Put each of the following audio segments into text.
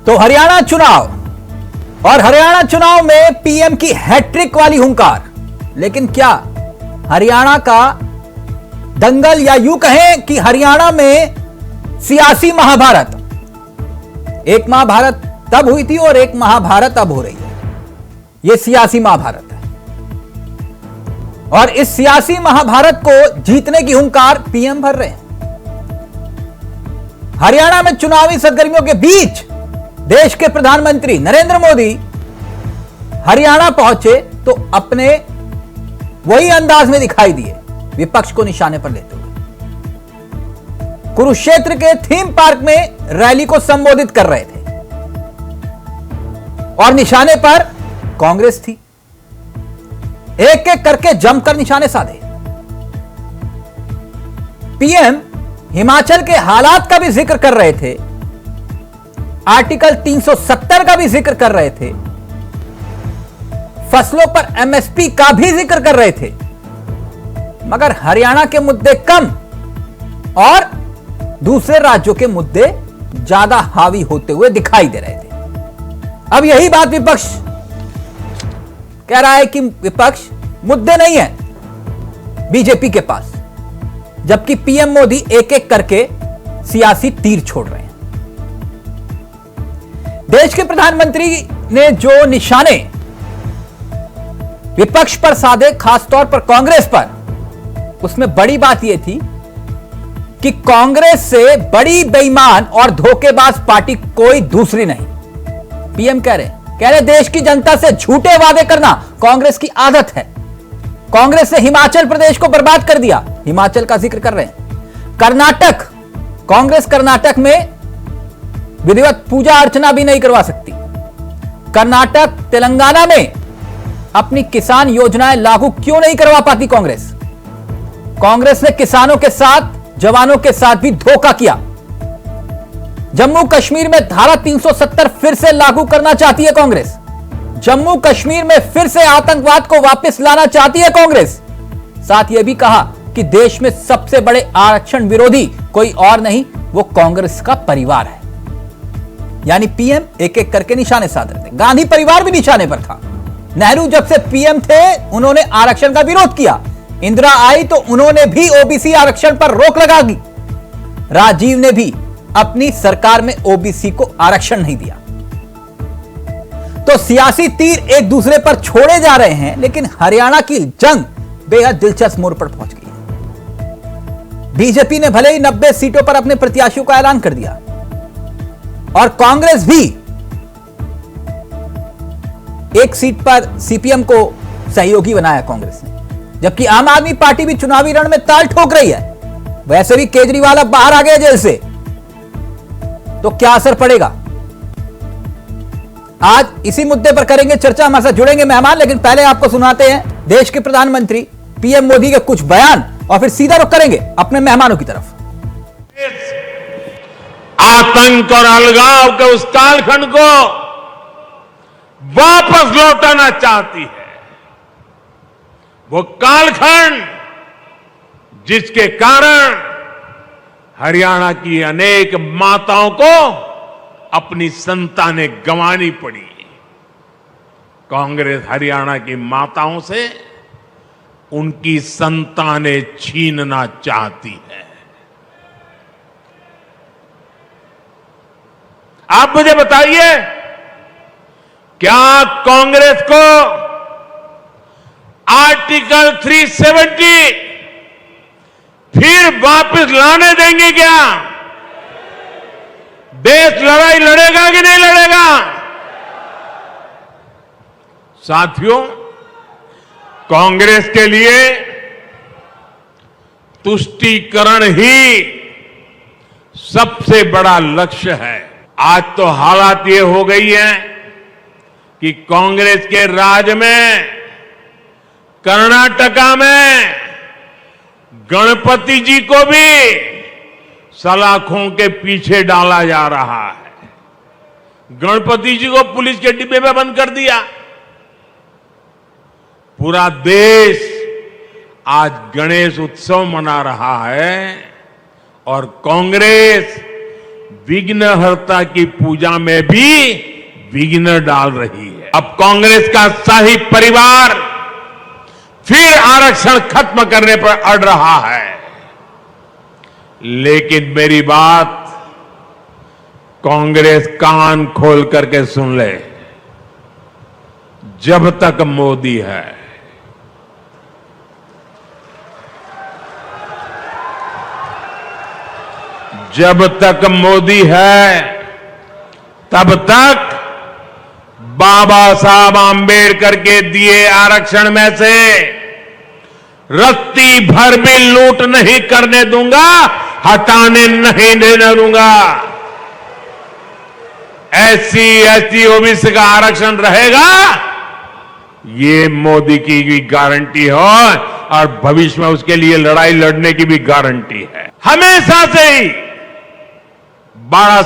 तो हरियाणा चुनाव और हरियाणा चुनाव में पीएम की हैट्रिक वाली हुंकार। लेकिन क्या हरियाणा का दंगल, या यूं कहें कि हरियाणा में सियासी महाभारत, एक महाभारत तब हुई थी और एक महाभारत अब हो रही है। यह सियासी महाभारत है और इस सियासी महाभारत को जीतने की हुंकार पीएम भर रहे हैं। हरियाणा में चुनावी सरगर्मियों के बीच देश के प्रधानमंत्री नरेंद्र मोदी हरियाणा पहुंचे तो अपने वही अंदाज में दिखाई दिए, विपक्ष को निशाने पर लेते हुए कुरुक्षेत्र के थीम पार्क में रैली को संबोधित कर रहे थे और निशाने पर कांग्रेस थी। एक एक करके जमकर निशाने साधे। पीएम हिमाचल के हालात का भी जिक्र कर रहे थे, आर्टिकल 370 का भी जिक्र कर रहे थे, फसलों पर एमएसपी का भी जिक्र कर रहे थे, मगर हरियाणा के मुद्दे कम और दूसरे राज्यों के मुद्दे ज्यादा हावी होते हुए दिखाई दे रहे थे। अब यही बात विपक्ष कह रहा है कि विपक्ष मुद्दे नहीं है बीजेपी के पास, जबकि पीएम मोदी एक एक करके सियासी तीर छोड़ रहे हैं। देश के प्रधानमंत्री ने जो निशाने विपक्ष पर साधे, खासतौर पर कांग्रेस पर, उसमें बड़ी बात यह थी कि कांग्रेस से बड़ी बेईमान और धोखेबाज पार्टी कोई दूसरी नहीं। पीएम कह रहे देश की जनता से झूठे वादे करना कांग्रेस की आदत है। कांग्रेस ने हिमाचल प्रदेश को बर्बाद कर दिया, हिमाचल का जिक्र कर रहे हैं। कर्नाटक, कांग्रेस कर्नाटक में विधिवत पूजा अर्चना भी नहीं करवा सकती। कर्नाटक, तेलंगाना में अपनी किसान योजनाएं लागू क्यों नहीं करवा पाती कांग्रेस? कांग्रेस ने किसानों के साथ, जवानों के साथ भी धोखा किया। जम्मू कश्मीर में धारा 370 फिर से लागू करना चाहती है कांग्रेस। जम्मू कश्मीर में फिर से आतंकवाद को वापस लाना चाहती है कांग्रेस। साथ यह भी कहा कि देश में सबसे बड़े आरक्षण विरोधी कोई और नहीं, वो कांग्रेस का परिवार है। यानी पीएम एक एक करके निशाने साध रहे थे। गांधी परिवार भी निशाने पर था। नेहरू जब से पीएम थे उन्होंने आरक्षण का विरोध किया। इंदिरा आई तो उन्होंने भी ओबीसी आरक्षण पर रोक लगा दी। राजीव ने भी अपनी सरकार में ओबीसी को आरक्षण नहीं दिया। तो सियासी तीर एक दूसरे पर छोड़े जा रहे हैं, लेकिन हरियाणा की जंग बेहद दिलचस्प मोड़ पर पहुंच गई है। बीजेपी ने भले ही 90 सीटों पर अपने प्रत्याशियों का ऐलान कर दिया और कांग्रेस भी एक सीट पर सीपीएम को सहयोगी बनाया कांग्रेस ने, जबकि आम आदमी पार्टी भी चुनावी रण में ताल ठोक रही है। वैसे भी केजरीवाल अब बाहर आ गए जेल से, तो क्या असर पड़ेगा? आज इसी मुद्दे पर करेंगे चर्चा। हमारे साथ जुड़ेंगे मेहमान, लेकिन पहले आपको सुनाते हैं देश के प्रधानमंत्री पीएम मोदी के कुछ बयान और फिर सीधा रुख करेंगे अपने मेहमानों की तरफ। आतंक और अलगाव के उस कालखंड को वापस लौटाना चाहती है। वो कालखंड जिसके कारण हरियाणा की अनेक माताओं को अपनी संतानें गंवानी पड़ी। कांग्रेस हरियाणा की माताओं से उनकी संतानें छीनना चाहती है। आप मुझे बताइए, क्या कांग्रेस को आर्टिकल 370 फिर वापस लाने देंगे क्या? देश लड़ाई लड़ेगा कि नहीं लड़ेगा? साथियों, कांग्रेस के लिए तुष्टीकरण ही सबसे बड़ा लक्ष्य है। आज तो हालात ये हो गई है कि कांग्रेस के राज में कर्नाटका में गणपति जी को भी सलाखों के पीछे डाला जा रहा है। गणपति जी को पुलिस के डिब्बे में बंद कर दिया। पूरा देश आज गणेश उत्सव मना रहा है और कांग्रेस विघ्नहर्ता की पूजा में भी विघ्न डाल रही है। अब कांग्रेस का शाही परिवार फिर आरक्षण खत्म करने पर अड़ रहा है। लेकिन मेरी बात कांग्रेस कान खोल करके सुन ले, जब तक मोदी है, जब तक मोदी है, तब तक बाबा साहब आंबेडकर के दिए आरक्षण में से रत्ती भर भी लूट नहीं करने दूंगा, हटाने नहीं देने दूंगा। एससी एसटी ओबीसी का आरक्षण रहेगा, ये मोदी की भी गारंटी हो और भविष्य में उसके लिए लड़ाई लड़ने की भी गारंटी है। हमेशा से ही बाबा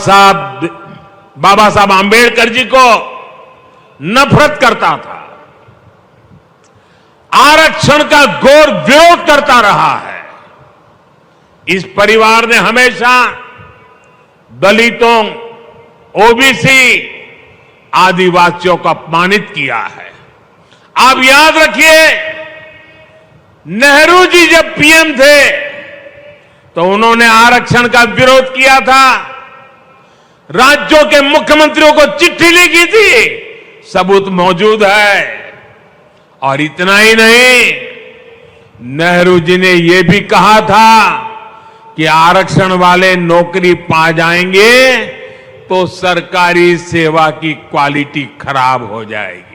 साहब आंबेडकर जी को नफरत करता था, आरक्षण का घोर विरोध करता रहा है। इस परिवार ने हमेशा दलितों, ओबीसी, आदिवासियों को अपमानित किया है। आप याद रखिए, नेहरू जी जब पीएम थे तो उन्होंने आरक्षण का विरोध किया था, राज्यों के मुख्यमंत्रियों को चिट्ठी लिखी थी, सबूत मौजूद है। और इतना ही नहीं, नेहरू जी ने यह भी कहा था कि आरक्षण वाले नौकरी पा जाएंगे तो सरकारी सेवा की क्वालिटी खराब हो जाएगी।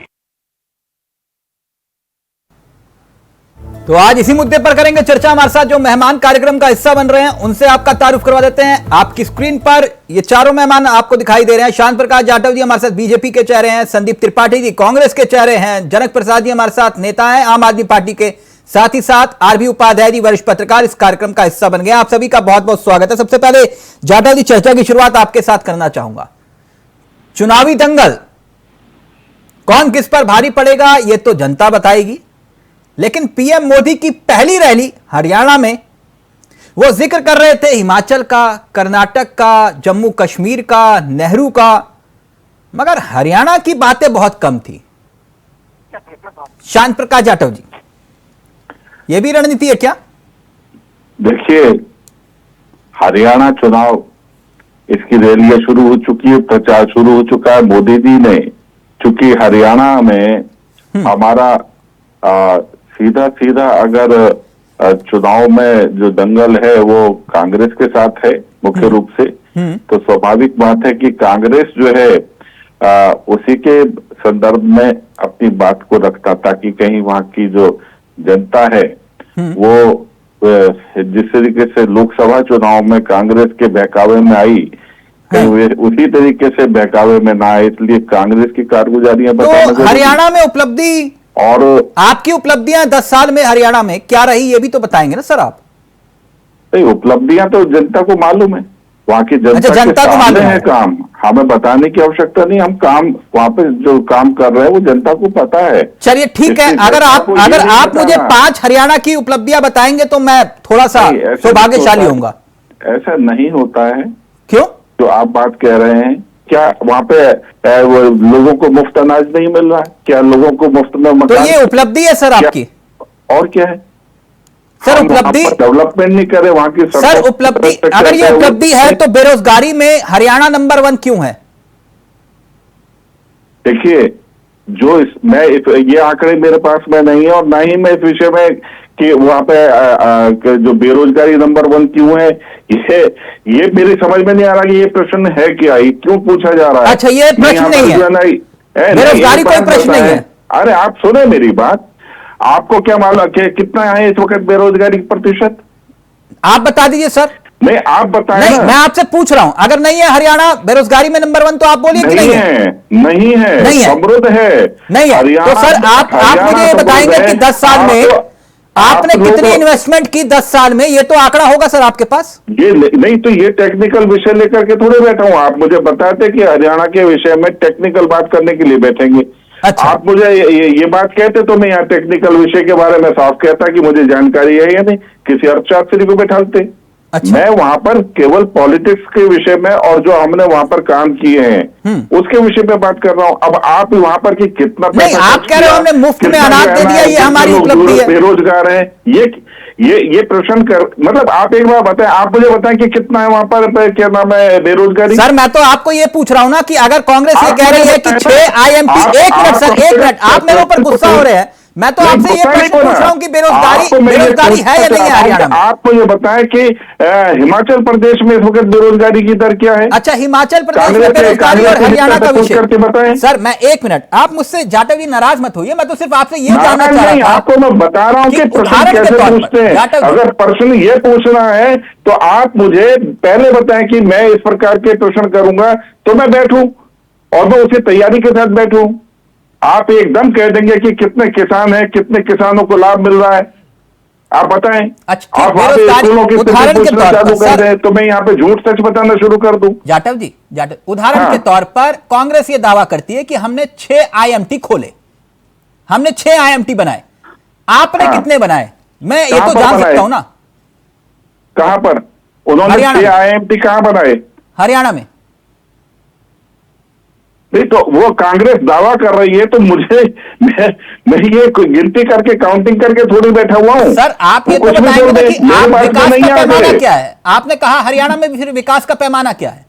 तो आज इसी मुद्दे पर करेंगे चर्चा। हमारे साथ जो मेहमान कार्यक्रम का हिस्सा बन रहे हैं उनसे आपका तारुफ करवा देते हैं। आपकी स्क्रीन पर ये चारों मेहमान आपको दिखाई दे रहे हैं। शांत प्रकाश जाटव जी हमारे साथ बीजेपी के चेहरे हैं, संदीप त्रिपाठी जी कांग्रेस के चेहरे हैं, जनक प्रसाद जी हमारे साथ नेता हैं आम आदमी पार्टी के, साथ ही साथ आरबी उपाध्याय जी वरिष्ठ पत्रकार इस कार्यक्रम का हिस्सा बन गए। आप सभी का बहुत बहुत स्वागत है। सबसे पहले जाटव जी, चर्चा की शुरुआत आपके साथ करना चाहूंगा। चुनावी दंगल कौन किस पर भारी पड़ेगा ये तो जनता बताएगी, लेकिन पीएम मोदी की पहली रैली हरियाणा में, वो जिक्र कर रहे थे हिमाचल का, कर्नाटक का, जम्मू कश्मीर का, नेहरू का, मगर हरियाणा की बातें बहुत कम थी। शांत प्रकाश जाटव जी, ये भी रणनीति है क्या? देखिए, हरियाणा चुनाव, इसकी रैलियां शुरू हो चुकी है, प्रचार शुरू हो चुका है। मोदी जी ने, चूंकि हरियाणा में हमारा सीधा सीधा अगर चुनाव में जो दंगल है वो कांग्रेस के साथ है मुख्य रूप से, तो स्वाभाविक बात है कि कांग्रेस जो है उसी के संदर्भ में अपनी बात को रखता, ताकि कहीं वहां की जो जनता है वो जिस तरीके से लोकसभा चुनाव में कांग्रेस के बहकावे में आई, कहीं वे उसी तरीके से बहकावे में ना आए, इसलिए कांग्रेस की कारगुजारियां बताना। तो हरियाणा में उपलब्धि और आपकी उपलब्धियां 10 साल में हरियाणा में क्या रही, ये भी तो बताएंगे ना सर आप। नहीं, उपलब्धियां तो जनता को मालूम है, वहां की जनता को मालूम है। काम हमें बताने की आवश्यकता नहीं, हम काम वहां पे जो काम कर रहे हैं वो जनता को पता है। चलिए ठीक है, अगर आप मुझे 5 हरियाणा की उपलब्धियां बताएंगे तो मैं थोड़ा सा सौभाग्यशाली होऊंगा। ऐसा नहीं होता है। क्यों? जो आप बात कह रहे हैं, क्या वहां पे लोगों को मुफ्त अनाज नहीं मिल रहा है? क्या लोगों को मुफ्त में मकान? तो ये उपलब्धि है सर आपकी? और क्या है सर? उपलब्धि डेवलपमेंट नहीं करे वहां की सर। उपलब्धि, अगर ये उपलब्धि है तो बेरोजगारी में हरियाणा नंबर 1 क्यों है? देखिए, ये आंकड़े मेरे पास में नहीं है और ना ही मैं इस विषय में कि वहां पे जो बेरोजगारी नंबर 1 क्यों है, ये मेरी समझ में नहीं आ रहा कि ये प्रश्न है क्या, ये क्यों पूछा जा रहा है। अच्छा, ये प्रश्न नहीं है, बेरोजगारी कोई प्रश्न नहीं है। अरे आप सुने मेरी बात, आपको क्या मालूम कितना है इस वक्त बेरोजगारी प्रतिशत? आप बता दीजिए सर। नहीं, आप बताएं। नहीं, मैं आपसे पूछ रहा हूं, अगर नहीं है हरियाणा बेरोजगारी में नंबर 1 तो आप बोलिए कि नहीं है। नहीं है, समृद्ध है, नहीं है। तो सर आप मुझे ये बताएंगे कि 10 साल में आपने कितनी इन्वेस्टमेंट की 10 साल में, ये तो आंकड़ा होगा सर आपके पास? ये नहीं, तो ये टेक्निकल विषय लेकर के थोड़े बैठा हूं। आप मुझे बताते कि हरियाणा के विषय में टेक्निकल बात करने के लिए बैठेंगे। अच्छा। आप मुझे ये बात कहते तो मैं यहाँ टेक्निकल विषय के बारे में साफ कहता कि मुझे जानकारी है या नहीं, किसी अर्थशास्त्री को बैठाते। अच्छा। मैं वहां पर केवल पॉलिटिक्स के विषय में और जो हमने वहां पर काम किए हैं उसके विषय में बात कर रहा हूं। अब आप वहां पर कि कितना नहीं, पैसा आप खर्च कह रहे हो किया, हमने मुफ्त में कितना अनाज जो दे है ना, दिया, ये कितने हमारी लोग उपलब्धि है। बेरोजगार हैं, ये प्रश्न कर, मतलब आप एक बार बताएं, आप मुझे बताएं कि कितना है वहां पर क्या नाम है बेरोजगारी। सर मैं तो आपको ये पूछ रहा हूं ना कि अगर कांग्रेस ये आप कह रही मुझे है कि बताएं 6 आईएमटी, एक मिनट सर, एक मिनट, आप मेरे ऊपर गुस्सा हो रहे हैं। मैं तो आपसे ये प्रश्न पूछ रहा हूं कि बेरोजगारी है या नहीं है हरियाणा में? आप मुझे बताएं कि हिमाचल प्रदेश में इस वक्त बेरोजगारी की दर क्या है। अच्छा, हिमाचल प्रदेश में बेरोजगारी और हरियाणा का विषय करके बताएं सर। मैं एक मिनट, आप मुझसे जाटव जी नाराज मत होइए, मैं तो सिर्फ आपसे ये जानना नाराज चाह नहीं, रहा था आपको मैं बता रहा हूं कि प्रश्न उदाहरण के कैसे तौर पूछते पर हैं। जाटव जी, अगर प्रश्न ये पूछना है तो आप मुझे पहले बताएं कि मैं इस प्रकार के प्रश्न करूंगा तो मैं बैठूं और मैं उसी तैयारी के साथ बैठूं। आप एकदम कह देंगे कि कितने किसान हैं, कितने किसानों को लाभ मिल रहा है, आप बताएं। अच्छा, आप वहां पे स्कूलों की स्थिति उदाहरण के पूछना तौर चालू पर कर सर, दें तो मैं यहाँ पे झूठ सच बताना शुरू कर दूं। जाटव जी, जाटव उदाहरण हाँ। के तौर पर कांग्रेस ये दावा करती है कि हमने 6 आईएमटी खोले, हमने 6 आईएमटी बनाए। आपने हाँ। कितने बनाए? मैं ये कहां तो पर जान बनाए? सकता हूं ना। कहां पर उन्होंने हरियाणा 6 में। आईएमटी कहां बनाए? हरियाणा में। नहीं तो वो कांग्रेस दावा कर रही है तो मुझे मैं ये गिनती करके काउंटिंग करके थोड़ी बैठा हुआ हूं। सर आप ये वो तो कुछ भी बताएंगे बोल ना दे, कि मेरे आप बात में विकास नहीं का आ पैमाना गए। क्या है? आपने कहा हरियाणा में भी, फिर विकास का पैमाना क्या है?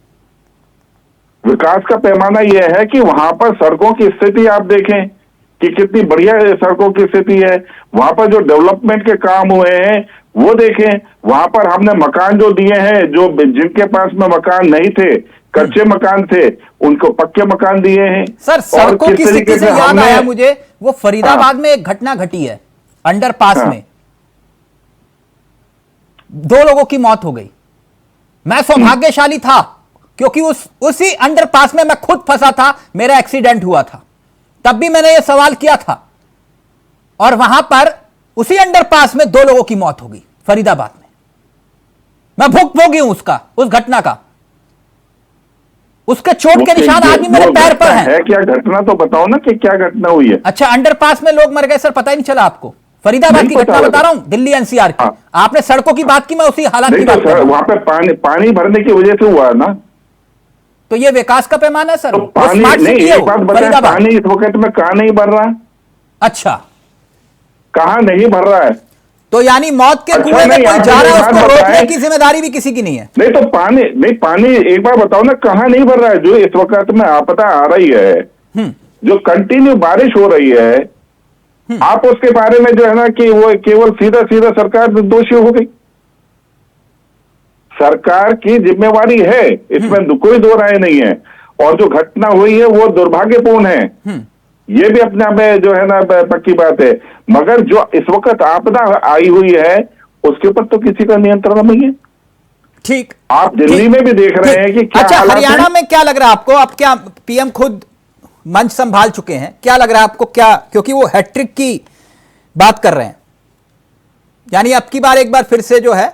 विकास का पैमाना यह है कि वहां पर सड़कों की स्थिति आप देखें कि कितनी बढ़िया सड़कों की स्थिति है। वहां पर जो डेवलपमेंट के काम हुए हैं वो देखें। वहां पर हमने मकान जो दिए हैं, जो जिनके पास में मकान नहीं थे, कच्चे मकान थे, उनको पक्के मकान दिए हैं। सर और सड़कों किस की तरीके स्थिति से याद हमने- आया मुझे, वो फरीदाबाद में एक घटना घटी है अंडरपास हाँ। में, 2 लोगों की मौत हो गई। मैं सौभाग्यशाली था क्योंकि उसी अंडरपास में मैं खुद फंसा था, मेरा एक्सीडेंट हुआ था। तब भी मैंने यह सवाल किया था और वहां पर उसी अंडरपास में 2 लोगों की मौत हो गई फरीदाबाद में। मैं भुगतभोगी हूं उस घटना का। उसके चोट के निशान आज भी मेरे पैर पर हैं। है क्या घटना तो बताओ ना कि क्या घटना हुई है। अच्छा, अंडरपास में लोग मर गए सर, पता ही नहीं चला आपको? फरीदाबाद की घटना बता रहा हूं, दिल्ली एनसीआर की। हाँ। आपने सड़कों की बात की, मैं उसी हालात की नहीं बात तो कर रहा सर हूं। वहां पे पानी भरने की वजह से हुआ है ना। तो ये विकास का पैमाना है सर? तो वो पानी स्मार्ट नहीं, सिटी है एक बात वो, बताएं, फरीदाबाद। पानी इस वक्त में कहां नहीं भर रहा है? अच्छा, कहां नहीं भर रहा है? तो यानी मौत के अच्छा, कुएं में नहीं, कोई आप जा मुझे रहा है, बात उसको रोकने बताएं। की जिम्मेदारी भी किसी की नहीं है। नहीं तो पानी एक बार बताओ ना कहां नहीं भर रहा है? जो इस वक्त में आपदा आ रही है, जो कंटिन्यू बारिश हो रही है, आप उसके बारे में जो है ना कि वो केवल सीधा सीधा सरकार दोषी हो गई। सरकार की जिम्मेवारी है, इसमें कोई दो राय नहीं है। और जो घटना हुई है वो दुर्भाग्यपूर्ण है, ये भी अपने आप में जो है ना पक्की बात है। मगर जो इस वक्त आपदा आई हुई है उसके ऊपर तो किसी का नियंत्रण नहीं है। ठीक, आप दिल्ली में भी देख रहे हैं कि क्या अच्छा, हालात हरियाणा हैं। में क्या लग रहा है आपको? अब क्या पीएम खुद मंच संभाल चुके हैं, क्या लग रहा है आपको? क्या, क्योंकि वो हैट्रिक की बात कर रहे हैं, यानी अब की बार एक बार फिर से जो है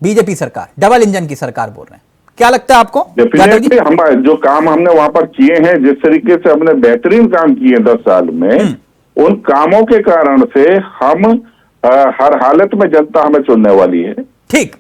बीजेपी सरकार, डबल इंजन की सरकार बोल रहे हैं, क्या लगता है आपको? डेफिनेटली हम जो काम हमने वहां पर किए हैं, जिस तरीके से हमने बेहतरीन काम किए 10 साल में, उन कामों के कारण से हम हर हालत में जनता हमें चुनने वाली है। ठीक,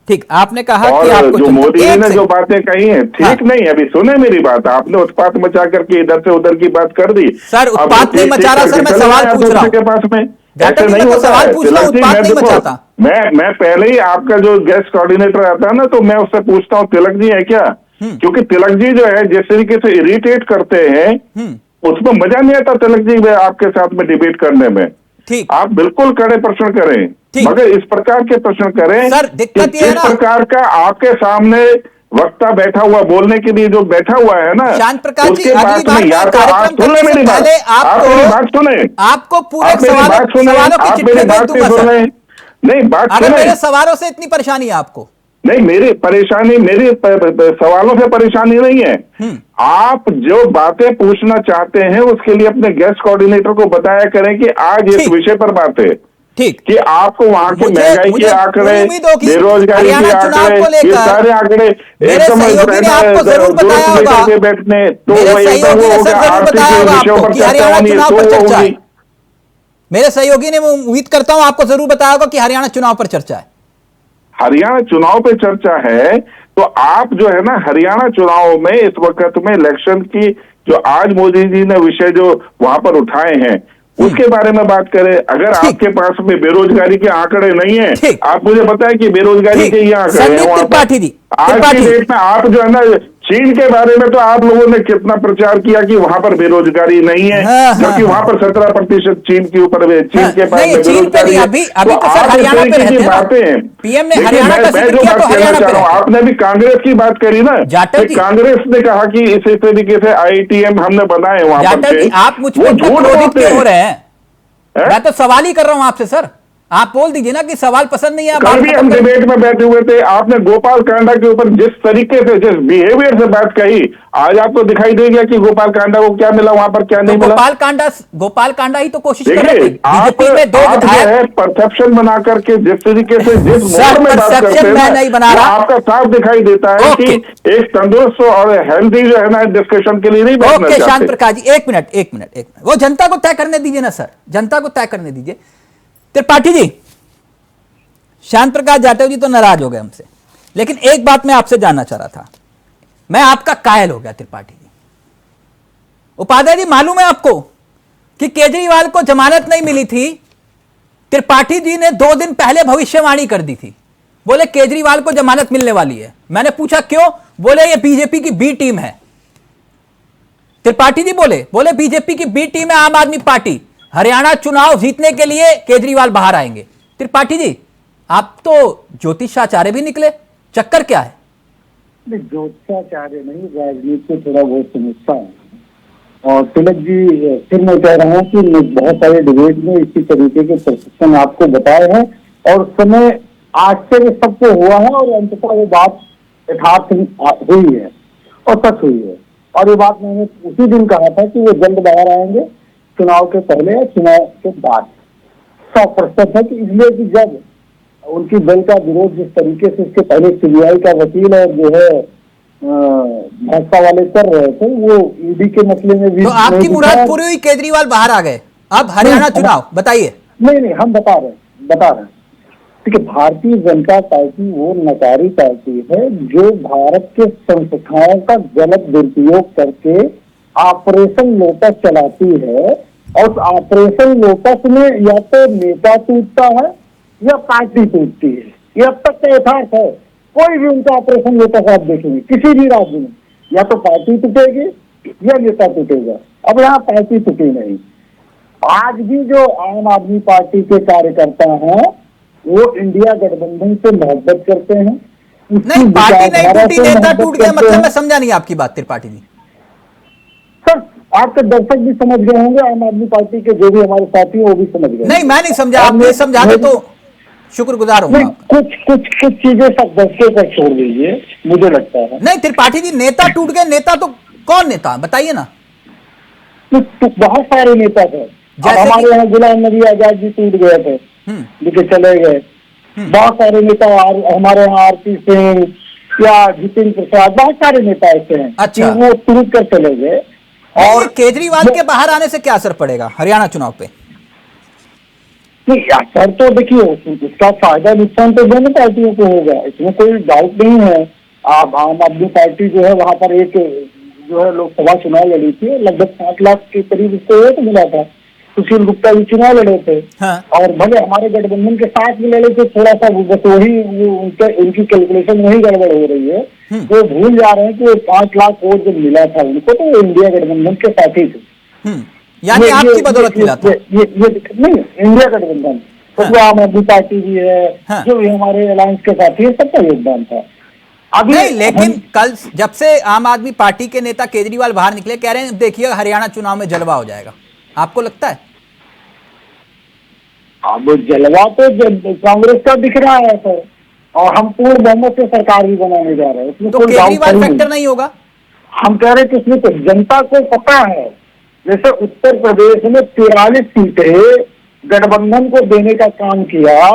ठीक, आपने कहा और कि आपको जो मोदी जी ने से जो बातें कही हैं ठीक हाँ। नहीं, अभी सुने मेरी बात, आपने उत्पात मचा करके इधर से उधर की बात कर दी। सर, अब उत्पात नहीं मचा रहा सर, मैं चले सवाल जाए पूछ रहा हूं के पास में, जाटव ऐसे जी, नहीं मैं तो होता सवाल है। पूछ रहा हूं, तिलक जी, उत्पात मैं नहीं देखो, मचाता। मैं पहले ही आपका जो गेस्ट कोऑर्डिनेटर आता है ना तो मैं उससे पूछता हूँ तिलक जी है क्या, क्योंकि तिलक जी जो है जिस तरीके से इरिटेट करते हैं उसमें मजा नहीं आता तिलक जी आपके साथ में डिबेट करने में। ठीक, आप बिल्कुल कड़े प्रश्न करें, मगर इस प्रकार के प्रश्न करें सर, दिक्कत कि ये है जिस ना, प्रकार का आपके सामने वक्ता बैठा हुआ, बोलने के लिए जो बैठा हुआ है ना, शांत प्रकाश जी, उसके अगली बाद बार में या मैं तो आप कार्यक्रम सुन करने ले से मेरी बात, पहले आप मेरी बात सुने, आपको पूरे आप मेरी बात सुने, सवालों की आप चिट्ठी मेरी भेज बात दूंगा सुन सर। रहे, नहीं बात अगर सुने। मेरे सवालों से इतनी परेशानी है आपको? नहीं, मेरी परेशानी मेरी सवालों से परेशानी नहीं है। आप जो बातें पूछना चाहते हैं उसके लिए अपने गेस्ट कोऑर्डिनेटर को बताया करें कि आज इस विषय पर बात है, ठीक, कि आपको वहां के महंगाई के आंकड़े, बेरोजगारी के आंकड़े, ये सारे आंकड़े एकदम आपको जरूर बताया होगा, के बैठने तो मेरे सहयोगी ने सर जरूर बताया होगा आपको कि हरियाणा चुनाव पर चर्चा है। मेरे सहयोगी ने, मैं उम्मीद करता हूं आपको जरूर बताया होगा कि हरियाणा चुनाव पर चर्चा है। हरियाणा चुनाव पे चर्चा है, तो आप जो है ना हरियाणा चुनाव में इस वक्त में इलेक्शन की जो आज मोदी जी ने विषय जो वहां पर उठाए हैं उसके बारे में बात करें। अगर ठीक। आपके पास में बेरोजगारी के आंकड़े नहीं है, ठीक। आप मुझे बताएं कि बेरोजगारी ठीक। के ये आंकड़े हैं संदीप वहां त्रिपाठी जी, पर। आज त्रिपाठी। की डेट में आप जो है ना चीन के बारे में तो आप लोगों ने कितना प्रचार किया कि वहां पर बेरोजगारी नहीं है, हाँ, जबकि हाँ, वहां पर 17% चीन के ऊपर चीन हाँ, के पास नहीं, में चीन पे बेरोजगारी नहीं, है। अभी तो सर आप इस हरियाणा पे तरीके रहते की हैं ना। बातें पीएम ने देखिए, हरियाणा का मैं जिक्र जो किया बात तो कहना हरियाणा चाह पे रहा हूं, रहते हैं। आपने भी कांग्रेस की बात करी ना जाटव कि जी। कांग्रेस ने कहा कि इसी तरीके से आईआईटीएम हमने बनाए वहां पर जाटव से, जी, आप मुझ वो पे इतना झूठ क्रोधित बोलते क्यों हो हैं। रहे हैं? हैं? मैं तो सवाल ही कर रहा हूं आपसे सर, आप बोल दीजिए ना कि सवाल पसंद नहीं है, आप कल बात भी खत्म हम करें। डिबेट में बैठे हुए थे, आपने गोपाल कांडा के ऊपर जिस तरीके से जिस बिहेवियर से बात कही, आज आपको दिखाई देगा कि गोपाल कांडा को क्या मिला वहां पर, क्या तो नहीं मिला। गोपाल कांडा ही तो कोशिश कर रहे थे। देखिए, आप बीजेपी में दो आप जो विधायक। है परसेप्शन बना करके जिस तरीके से जिस सर, मोड में बात करते परसेप्शन हैं मैं ना, नहीं बना वो रहा। आपका साफ दिखाई देता है कि ओके। एक तंदुरुस्त और हेल्दी जो है ना डिस्कशन के लिए नहीं बैठना ओके, शांत चाहते। प्रकाश जी, एक मिनट, वो जनता को तय करने दीजिए ना सर, जनता को तय करने दीजिए। त्रिपाठी जी, शांत प्रकाश जाटव जी तो नाराज हो गए हमसे, लेकिन एक बात मैं आपसे जानना चाह रहा था। मैं आपका कायल हो गया त्रिपाठी जी। उपाध्याय जी, मालूम है आपको कि केजरीवाल को जमानत नहीं मिली थी? त्रिपाठी जी ने 2 दिन पहले भविष्यवाणी कर दी थी, बोले केजरीवाल को जमानत मिलने वाली है। मैंने पूछा क्यों? बोले ये बीजेपी की बी टीम है। त्रिपाठी जी बोले बीजेपी की बी टीम है आम आदमी पार्टी, हरियाणा चुनाव जीतने के लिए केजरीवाल बाहर आएंगे। त्रिपाठी जी, आप तो ज्योतिषाचार्य भी निकले, चक्कर क्या है? ज्योतिषाचार्य नहीं, राजनीति को थोड़ा बहुत समझता हूँ। और तिलक जी, फिर मैं कह रहा हूँ कि मैं बहुत सारे डिबेट में इसी तरीके के प्रशिक्षण आपको बताए हैं और उस समय आश्चर्य सबको हुआ है और अंततः वो बात यथार्थ हुई है और सच हुई है। और ये बात मैंने उसी दिन कहा था कि वो जल्द बाहर आएंगे, चुनाव के पहले या चुनाव के बाद। 100% है कि इसलिए कि जब उनकी दल का विरोध जिस तरीके से इसके पहले सीबीआई का वकील और जो है भाजपा वाले कर रहे थे, वो ईडी के मसले में भी तो आपकी मुराद पूरी हुई, केजरीवाल बाहर आ गए, अब हरियाणा चुनाव बताइए। नहीं, हम बता रहे हैं। देखिए, भारतीय जनता पार्टी वो नकारी पार्टी है जो भारत के संस्थाओं का गलत दुरुपयोग करके ऑपरेशन लोटस चलाती है। और उस ऑपरेशन लोटस में या तो नेता टूटता है या पार्टी टूटती है, ये अब तक का यथार्थ है। कोई भी उनका ऑपरेशन लोटस आप देखेंगे किसी भी राज्य में, या तो पार्टी टूटेगी या नेता टूटेगा। अब यहाँ पार्टी टूटी नहीं। आज भी जो आम आदमी पार्टी के कार्यकर्ता हैं वो इंडिया गठबंधन से मोहब्बत करते हैं। नहीं, पार्टी नहीं टूटी, नेता टूट गया, मतलब मैं समझा नहीं आपकी बात त्रिपाठी जी। सर, आपके दर्शक भी समझ गए होंगे, आम आदमी पार्टी के जो भी हमारे साथी हैं वो भी समझ गए। नहीं, मैं नहीं समझा, आपने समझा दे तो शुक्रगुजार हूं। कुछ चीजें सब दर्शकों पर छोड़ दीजिए, मुझे लगता है। नहीं त्रिपाठी जी, नेता टूट गए, नेता तो कौन नेता बताइए ना। तो बहुत सारे नेता थे। हमारे यहाँ गुलाम नबी आजाद जी टूट गए थे, लेकिन चले गए। बहुत सारे नेता हमारे यहाँ आरपी सिंह या जितिन प्रसाद, बहुत सारे नेता ऐसे हैं। अच्छा, वो टूट कर चले गए। और केजरीवाल के बाहर आने से क्या असर पड़ेगा हरियाणा चुनाव पे? नहीं, असर तो देखिए इसका फायदा नुकसान तो दोनों पार्टियों को होगा, इसमें कोई डाउट नहीं है। आप आम आदमी पार्टी जो है वहां पर एक जो है लोकसभा चुनाव लड़ी थी, लगभग 5 लाख के करीब उसको वोट मिला था। सुशील गुप्ता भी चुनाव लड़े थे। हाँ। और भले हमारे गठबंधन के साथ भी लड़े थे, थोड़ा सा बस वही उनकी कैलकुलेशन वही गड़बड़ हो रही है। वो भूल जा रहे हैं कि 5 लाख वोट जब मिला था उनको तो वो इंडिया गठबंधन के साथ ही थे। यानी आपकी बदौलत मिला था। ये नहीं, इंडिया गठबंधन तो जो आम आदमी पार्टी भी है, जो भी हमारे अलायंस के साथी है, सबका योगदान था। अभी नहीं, लेकिन कल जब से आम आदमी पार्टी के नेता केजरीवाल बाहर निकले, कह रहे हैं देखिए हरियाणा चुनाव में जलवा हो जाएगा, आपको लगता है? अब जलवा तो कांग्रेस का दिख रहा है सर, और हम पूर्ण बहुमत से सरकार भी बनाने जा रहे हैं। तो केजरीवाल फैक्टर नहीं होगा? हम कह रहे हैं कि इसमें तो जनता को पता है। जैसे उत्तर प्रदेश में 43 सीटें गठबंधन को देने का काम किया,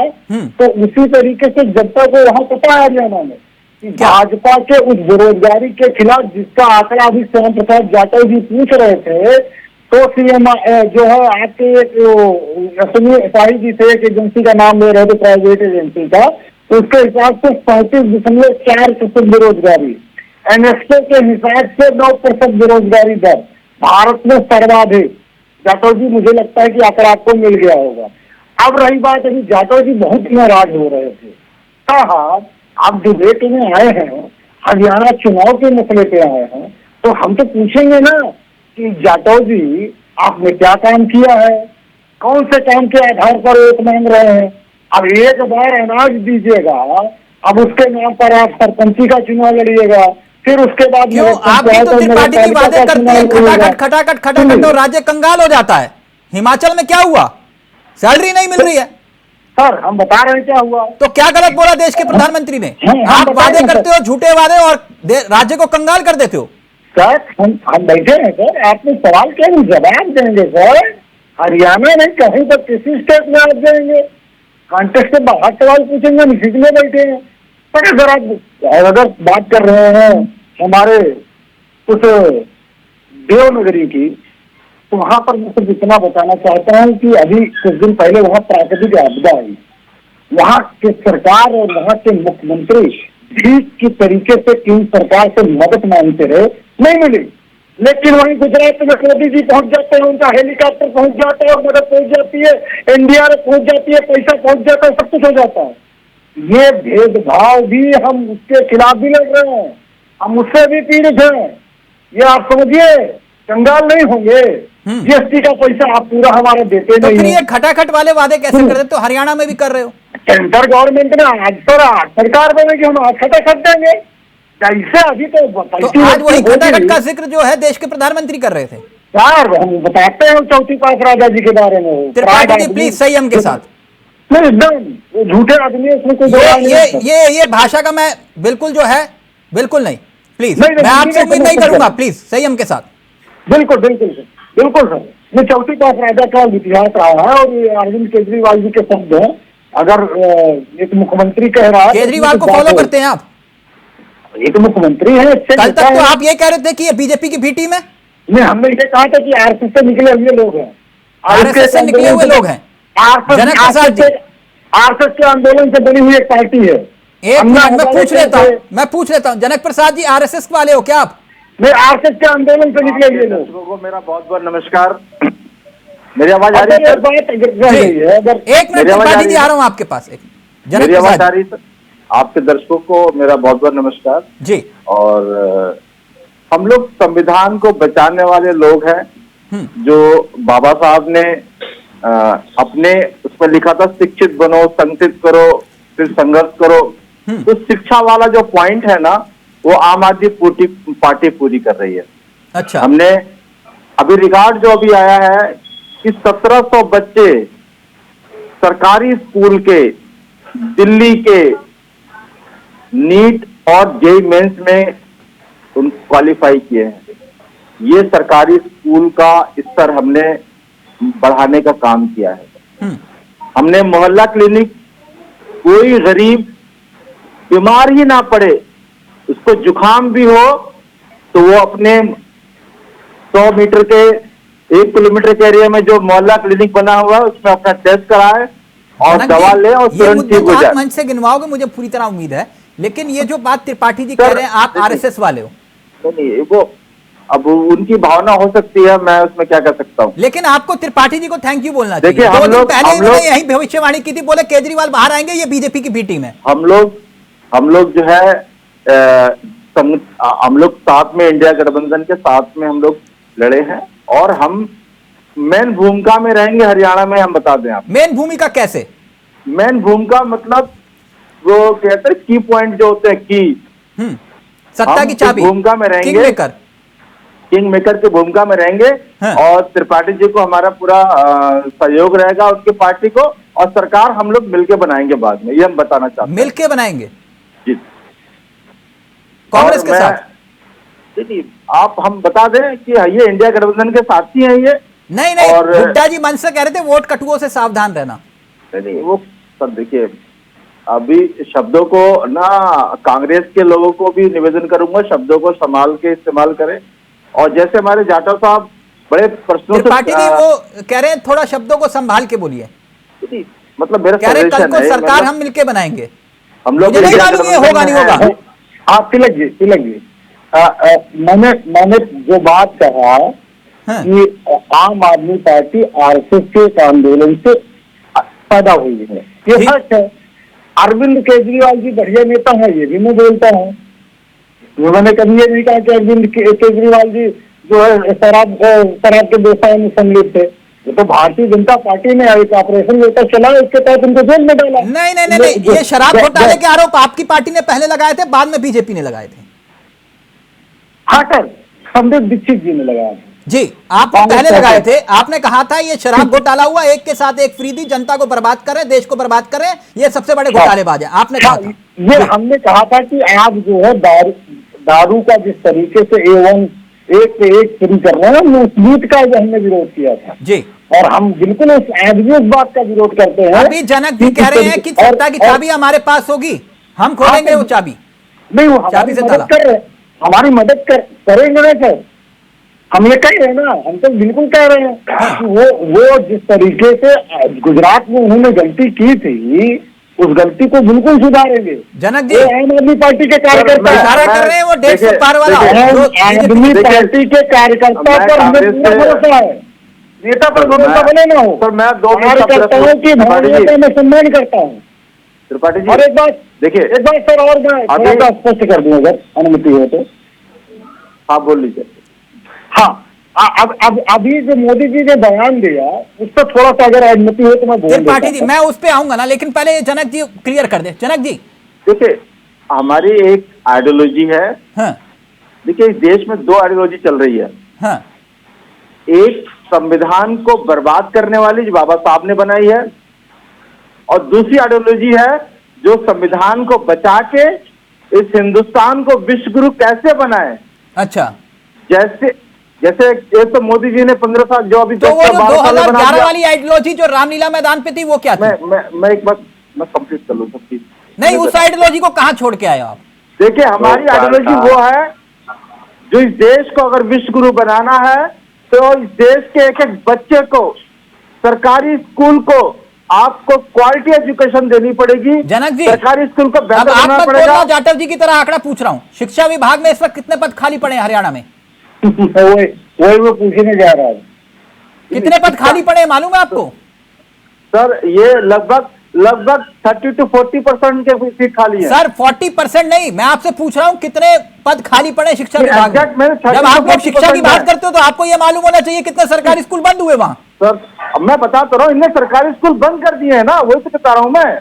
तो उसी तरीके से जनता को वहां पता है हरियाणा में कि भाजपा के उस बेरोजगारी के खिलाफ जिसका आंकड़ा अभी श्याम प्रसाद जाटव जी पूछ रहे थे, तो सीएम जो है आपके एक शाही जी थे, एक एजेंसी का नाम ले रहे थे, प्राइवेट एजेंसी का, तो उसके हिसाब से 35.4% बेरोजगारी, एनएसके के हिसाब से 9% बेरोजगारी दर, भारत में सर्वाधिक। जाटव जी, मुझे लगता है कि आंकड़ा आपको मिल गया होगा। अब रही बात, अभी जाटव जी बहुत नाराज हो रहे थे। कहा आप डिबेट में आए हैं, हरियाणा चुनाव के मसले पे आए हैं, तो हम तो पूछेंगे ना कि जाटव जी आपने क्या काम किया है, कौन से काम के आधार पर वोट मांग रहे हैं। अब एक बार अनाज दीजिएगा, अब उसके नाम पर आप सरपंची का चुनाव लड़िएगा, फिर उसके बाद क्यों आप भी तो त्रिपाठी जी वादे करते हैं, खटाखट खटाखट खटाखट तो राज्य कंगाल हो जाता है। हिमाचल में क्या हुआ, सैलरी नहीं मिल रही है। सर हम बता रहे हैं क्या हुआ। तो क्या गलत बोला देश के प्रधानमंत्री ने? आप वादे करते हो, झूठे वादे, और राज्य को कंगाल कर देते हो। सर हम बैठे हैं सर, आपने सवाल क्या जवाब देंगे सर। हरियाणा नहीं, कहीं पर किसी स्टेट में आप जाएंगे, कॉन्टेक्स्ट से बाहर सवाल पूछेंगे, हम इसीलिए बैठे हैं। पर अगर बात कर रहे हैं हमारे उस देवनगरी की, तो वहां पर मैं सिर्फ इतना बताना चाहता हूँ कि अभी कुछ दिन पहले वहां प्राकृतिक आपदा आई, वहां के सरकार और वहां के मुख्यमंत्री भीख की तरीके से केंद्र सरकार से मदद मांगते रहे, नहीं मिली। लेकिन वहीं गुजरात में मोदी जी पहुंच जाते हैं, उनका हेलीकॉप्टर पहुंच जाता है और मदद पहुंच जाती है, एनडीआरएफ पहुंच जाती है, पैसा पहुंच जाता है, सब कुछ हो जाता है। ये भेदभाव भी हम उसके खिलाफ भी लड़ रहे हैं, हम उससे भी पीड़ित हैं। ये आप समझिए, कंगाल नहीं होंगे। जीएसटी का पैसा आप पूरा हमारा देते तो नहीं फिर है। ये खटाखट वाले वादे कैसे कर देते हो? हरियाणा में भी कर रहे हो। सेंटर गवर्नमेंट ने आज सरकार बनेगी, हम आज खटाखट देंगे कैसे? अभी तो आज वही खटाखट का जिक्र जो है देश के प्रधानमंत्री कर रहे थे। यार हम बताते हैं चौथी पास राजा जी के बारे में। त्रिपाठी जी प्लीज संयम के साथ। नहीं, एकदम झूठे आदमी है, उसमें कोई ये भाषा का मैं बिल्कुल जो है, बिल्कुल नहीं, प्लीज नहीं, मैं आपसे उम्मीद नहीं करूंगा, सर। प्लीज संयम के साथ। बिल्कुल बिल्कुल सर, बिल्कुल सर। ये चौथी पास राजा का इतिहास रहा है और ये अरविंद केजरीवाल जी के शब्द हैं। अगर एक मुख्यमंत्री कह रहा है, केजरीवाल को फॉलो करते हैं आप? एक मुख्यमंत्री है। कल तक तो आप ये कह रहे थे कि ये बीजेपी की बी टीम है। नहीं, हमने ये कहा था कि आरएसएस से निकले हुए लोग हैं। आरएसएस से निकले हुए लोग हैं। जनक प्रसाद जी, आरएसएस के आंदोलन से बनी हुई एक पार्टी है। एक मिनट मैं पूछ लेता हूँ जनक प्रसाद जी, आरएसएस वाले हो क्या आप? मैं आरएसएस के आंदोलन से निकले हुए लोग। दर्शकों को मेरा बहुत बहुत नमस्कार। मेरी आवाज आ रही है? एक मिनट त्रिपाठी जी, आ रहा हूँ आपके पास। मेरी आवाज आ रही है? आपके दर्शकों को मेरा बहुत बहुत नमस्कार जी। और हम लोग संविधान को बचाने वाले लोग हैं। जो बाबा साहब ने अपने उसमें लिखा था, शिक्षित बनो, संगठित करो, फिर संघर्ष करो। तो शिक्षा वाला जो पॉइंट है ना, वो आम आदमी पार्टी पूरी कर रही है। अच्छा, हमने अभी रिकॉर्ड जो अभी आया है कि 1700 बच्चे सरकारी स्कूल के दिल्ली के नीट और जेईई मेंस में उन क्वालिफाई किए हैं। ये सरकारी स्कूल का स्तर हमने बढ़ाने का काम किया है। हमने मोहल्ला क्लिनिक, कोई गरीब बीमार ही ना पड़े, उसको जुकाम भी हो तो वो अपने 100 मीटर के 1 किलोमीटर के एरिया में जो मोहल्ला क्लिनिक बना हुआ है उसमें अपना टेस्ट कराए और दवा ले और तुरंत ठीक हो जाए। मंच से गिनवाओगे, मुझे पूरी तरह उम्मीद है। लेकिन ये जो बात त्रिपाठी जी कह रहे हैं, आप आरएसएस वाले हो। नहीं, वो अब उनकी भावना हो सकती है, मैं उसमें क्या कर सकता हूँ। लेकिन आपको त्रिपाठी जी को थैंक यू बोलना चाहिए। देखिए, दो दिन पहले इन्होंने यही भविष्यवाणी की थी, बोले केजरीवाल बाहर आएंगे, ये बीजेपी की बी टीम है। हम लोग जो है हम लोग साथ में इंडिया गठबंधन के साथ में हम लोग लड़े हैं और हम मेन भूमिका में रहेंगे हरियाणा में। हम बता दें आप, मेन भूमिका कैसे? मेन भूमिका मतलब वो कहते हैं की पॉइंट जो होते हैं, की सत्ता की चाबी, भूमिका में रहेंगे, किंग मेकर की भूमिका में रहेंगे। हाँ। और त्रिपाठी जी को हमारा पूरा सहयोग रहेगा उनकी पार्टी को, और सरकार हम लोग मिलके बनाएंगे बाद में, ये हम बताना चाहते हैं। मिलके बनाएंगे जी, कांग्रेस के साथ? देखिए, आप हम बता दें कि ये इंडिया गठबंधन के साथी हैं ये। नहीं, और हुड्डा जी मंच से कह रहे थे वोट कटुओं से सावधान रहना। नहीं, वो सर देखिए, अभी शब्दों को ना, कांग्रेस के लोगों को भी निवेदन करूंगा, शब्दों को संभाल के इस्तेमाल करें। और जैसे हमारे जाटव साहब बड़े प्रश्नों से, त्रिपाठी जी वो कह रहे हैं थोड़ा शब्दों को संभाल के बोलिए। मतलब मेरा कह रहे कल को है, सरकार हम मिलके बनाएंगे। हम लोग मुझे नहीं मालूम ये होगा नहीं होगा। आप तिलक जी मैंने जो बात कहा हाँ। कि आम आदमी पार्टी आरएसएस के एक आंदोलन से पैदा हुई है, ये ठीक। सच है। अरविंद केजरीवाल जी बढ़िया नेता है, ये भी मैं बोलता हूँ। मैंने कभी ये नहीं कहा कि अरविंद केजरीवाल जी जो है शराब के व्यवसाय में सम्मिलित थे। ये तो भारतीय जनता पार्टी ने एक ऑपरेशन लेकर चलाया, उसके तहत उनको जेल में डाला। नहीं, ये शराब घोटाले के आरोप आपकी पार्टी ने पहले लगाए थे, बाद में बीजेपी ने लगाए थे। हाँ सर, संदीप दीक्षित जी ने लगाया जी, आप पहले लगाए थे। आपने कहा था ये शराब घोटाला हुआ, एक के साथ एक फ्री दी, जनता को बर्बाद करें, देश को बर्बाद करें, ये सबसे बड़े घोटालेबाज है, आपने कहा था। ये हमने कहा था कि आप जो है दारू का जिस तरीके से A1 एक पे एक फ्री कर रहे हैं, उस नीति का हमने विरोध किया था जी। और हम बिल्कुल उस बात का विरोध करते हैं। अभी जनक जी कह रहे हैं कि सत्ता की चाबी हमारे पास होगी, हम खोलेंगे वो चाबी। नहीं, वो चाबी से ताला। हमारी मदद करेंगे ना सर, हम ये कह रहे हैं ना, हम तो बिल्कुल कह रहे हैं कि वो जिस तरीके से गुजरात में उन्होंने गलती की थी, उस गलती को बिल्कुल सुधारेंगे। जनक जी, आम आदमी पार्टी के कार्यकर्ता इशारा कर रहे हैं वो 150 पार वाला। आम आदमी पार्टी के कार्यकर्ता पर हमें पूरा भरोसा है, नेता पर भरोसा बने ना हो। सर, मैं 2 कार्यकर्ताओं की भावनाओं मैं सम्मान करता हूँ। त्रिपाठी जी, और एक बात देखिए, एक बात सर और मैं थोड़ा सा स्पष्ट कर दूं अगर अनुमति हो तो। आप बोल लीजिए। हाँ, अब अभी जो मोदी जी ने बयान दिया, उस पर थोड़ा सा अगर अनुमति हो तो मैं बोल देता त्रिपाठी जी, मैं उस पे आऊंगा ना, लेकिन पहले जनक जी क्लियर कर दे। जनक जी, देखिए, हमारी एक आइडियोलॉजी है। हाँ देखिए, इस देश में 2 आइडियोलॉजी चल रही है। हाँ, एक संविधान को बर्बाद करने वाली जो बाबा साहब ने बनाई है, और दूसरी आइडियोलॉजी है जो संविधान को बचा के इस हिंदुस्तान को विश्व गुरु कैसे बनाए। अच्छा, जैसे एक तो मोदी जी ने 15 साल जो अभी तो वो जो 12 साल में बना 2011 दिया। वाली आइडियोलॉजी जो रामलीला मैदान पे थी, वो क्या थी? मैं एक बात मैं कंप्लीट कर लूं सब चीज। नहीं, उस आइडियोलॉजी को कहां छोड़ के आए हो आप? देखिए, हमारी आइडियोलॉजी वो है जो इस देश को अगर विश्व गुरु बनाना है तो इस देश के एक एक बच्चे को, सरकारी स्कूल को आपको क्वालिटी एजुकेशन देनी पड़ेगी। जनक जी, सरकारी स्कूल को अब बेहतर आप बनाना मत पड़ेगा। बोलना जाटव जी की तरह आंकड़ा पूछ रहा हूं। शिक्षा विभाग में इस वक्त कितने पद खाली पड़े हैं हरियाणा में? वही वो पूछने जा रहा है। कितने पद खाली पड़े हैं मालूम है आपको? सर, ये लगभग 30 to 40% के सीट खाली है। सर 40% नहीं, मैं आपसे पूछ रहा हूं कितने पद खाली पड़े शिक्षा विभाग में। जब आप लोग शिक्षा की बात करते हो तो आपको यह मालूम होना चाहिए कितने सरकारी स्कूल बंद हुए वहां। सर, अब मैं बता तो रहा हूँ, इनने सरकारी स्कूल बंद कर दिए हैं ना, वही तो बता रहा हूँ मैं।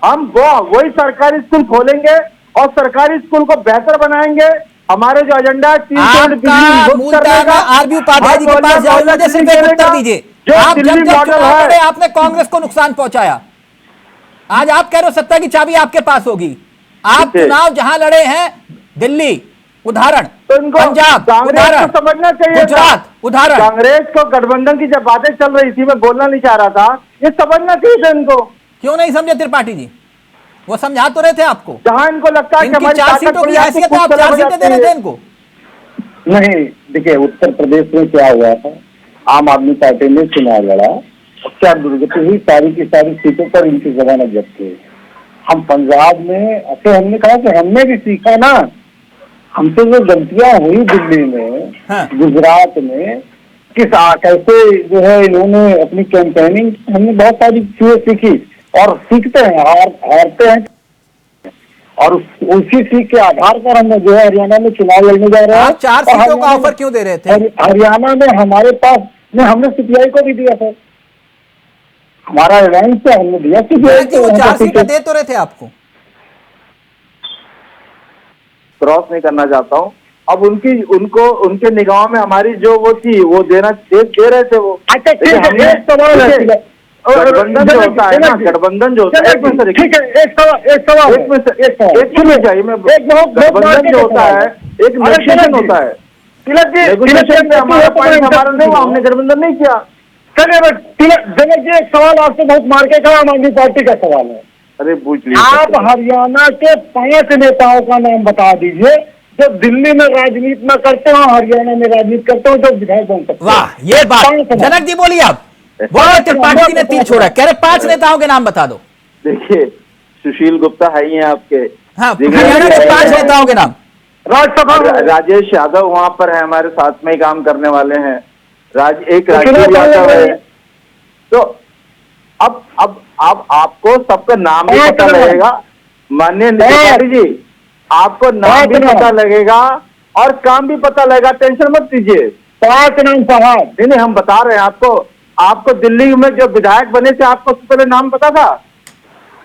हम वही सरकारी स्कूल खोलेंगे और सरकारी स्कूल को बेहतर बनाएंगे। हमारे जो एजेंडा है, 3 आपका मूलतः आरबी उपाध्याय जी के पास जाओ, मुझे सिर्फ एक उत्तर दीजिए। आप जब चुनाव लड़े आपने कांग्रेस को नुकसान पहुंचाया, आज आप कह रहे हो सत्ता की चाबी आपके पास होगी। आप चुनाव जहां लड़े हैं, दिल्ली उदाहरण, तो इनको पंजाब उदाहरण समझना चाहिए, गुजरात उदाहरण। कांग्रेस को गठबंधन की जब बातें चल रही थी, मैं बोलना नहीं चाह रहा था, ये समझना चाहिए था इनको। क्यों नहीं समझे त्रिपाठी जी? वो समझा तो रहे थे आपको। जहां इनको लगता है कि हमारी 4 सीटों की हैसियत है, आप 4 सीटें दे रहे थे इनको। नहीं, देखिए, उत्तर प्रदेश में क्या हुआ था, आम आदमी पार्टी ने चुनाव लड़ा, क्या दुर्गति हुई, सारी की सारी सीटों पर इनकी जमानत जब्त हुई। हम पंजाब में ऐसे हमने कहा कि हमने भी सीखा ना, हमसे जो गलतियां हुई दिल्ली में, हाँ। गुजरात में, कैसे जो है इन्होंने अपनी कैंपेनिंग, हमने बहुत सारी चीजें सीखी और सीखते हैं, हारते हैं, और उसी सीख के आधार पर हम जो है हरियाणा में चुनाव लड़ने जा रहे हैं। आप 4 सीटों का ऑफर क्यों दे रहे थे? हरियाणा में हमारे पास हमने सीपीआई को भी दिया था, हमारा अलायंस से हमने दिया सीपीआई को। 4 सीटें दे तो रहे थे आपको। क्रॉस नहीं करना चाहता हूँ। अब उनके निगाहों में हमारी जो वो थी, वो दे रहे थे वो। अच्छा, ठीक है, एक सवाल है, गठबंधन जो होता है ना, गठबंधन जो होता है, ठीक है, एक सवाल गठबंधन जो होता है, एक नेगोशिएशन होता है। नेगोशिएशन में हमारा पॉइंट हमारा नहीं हुआ, हमने गठबंधन नहीं किया। जनक जी, एक सवाल आपसे बहुत मार के कहा, आम आदमी पार्टी का सवाल है। अरे पूछ लीजिए। आप हरियाणा के 5 नेताओं का नाम बता दीजिए जो दिल्ली में राजनीति न करते हो, हरियाणा में राजनीति करते हो, जो विधायक बन सकते। वाह, ये बात जनक जी बोलिए। आप बोलो, त्रिपाठी जी ने तीर छोड़ा, कह रहे 5 नेताओं के नाम बता दो। देखिए, सुशील गुप्ता है ही हैं आपके। हाँ, हरियाणा के 5 नेताओं के नाम। राजेश यादव वहां पर है, हमारे साथ में ही काम करने वाले हैं। एक राजीव यादव है। तो अब आपको सबका नाम भी पता लगेगा माननीय त्रिपाठी जी, आपको नाम भी पता लगेगा और काम भी पता लगेगा, टेंशन मत लीजिए। 5 नाम साहब। नहीं, हम बता रहे हैं आपको दिल्ली में जो विधायक बने थे, आपको उससे पहले नाम पता था?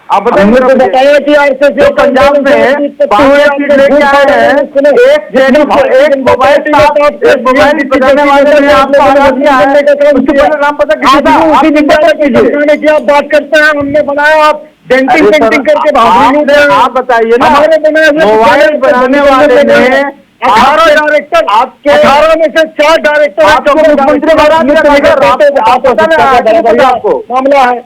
आप बताइए। तो बताया कि जो पंजाब में 5 सीट लेके आए हैं, एक मोबाइल बनाने वाले ने आपको हरा दिया है, उससे पहले नाम पता किसी था? आप बात करते हैं, हमने बनाया, आप डेंटिंग पेंटिंग करके आप बताइए ना। मोबाइल बनाने वाले ने 18 डायरेक्टर, आपके 18 में से 4 डायरेक्टर आपको मुख्यमंत्री बना दिया। आपको मामला है,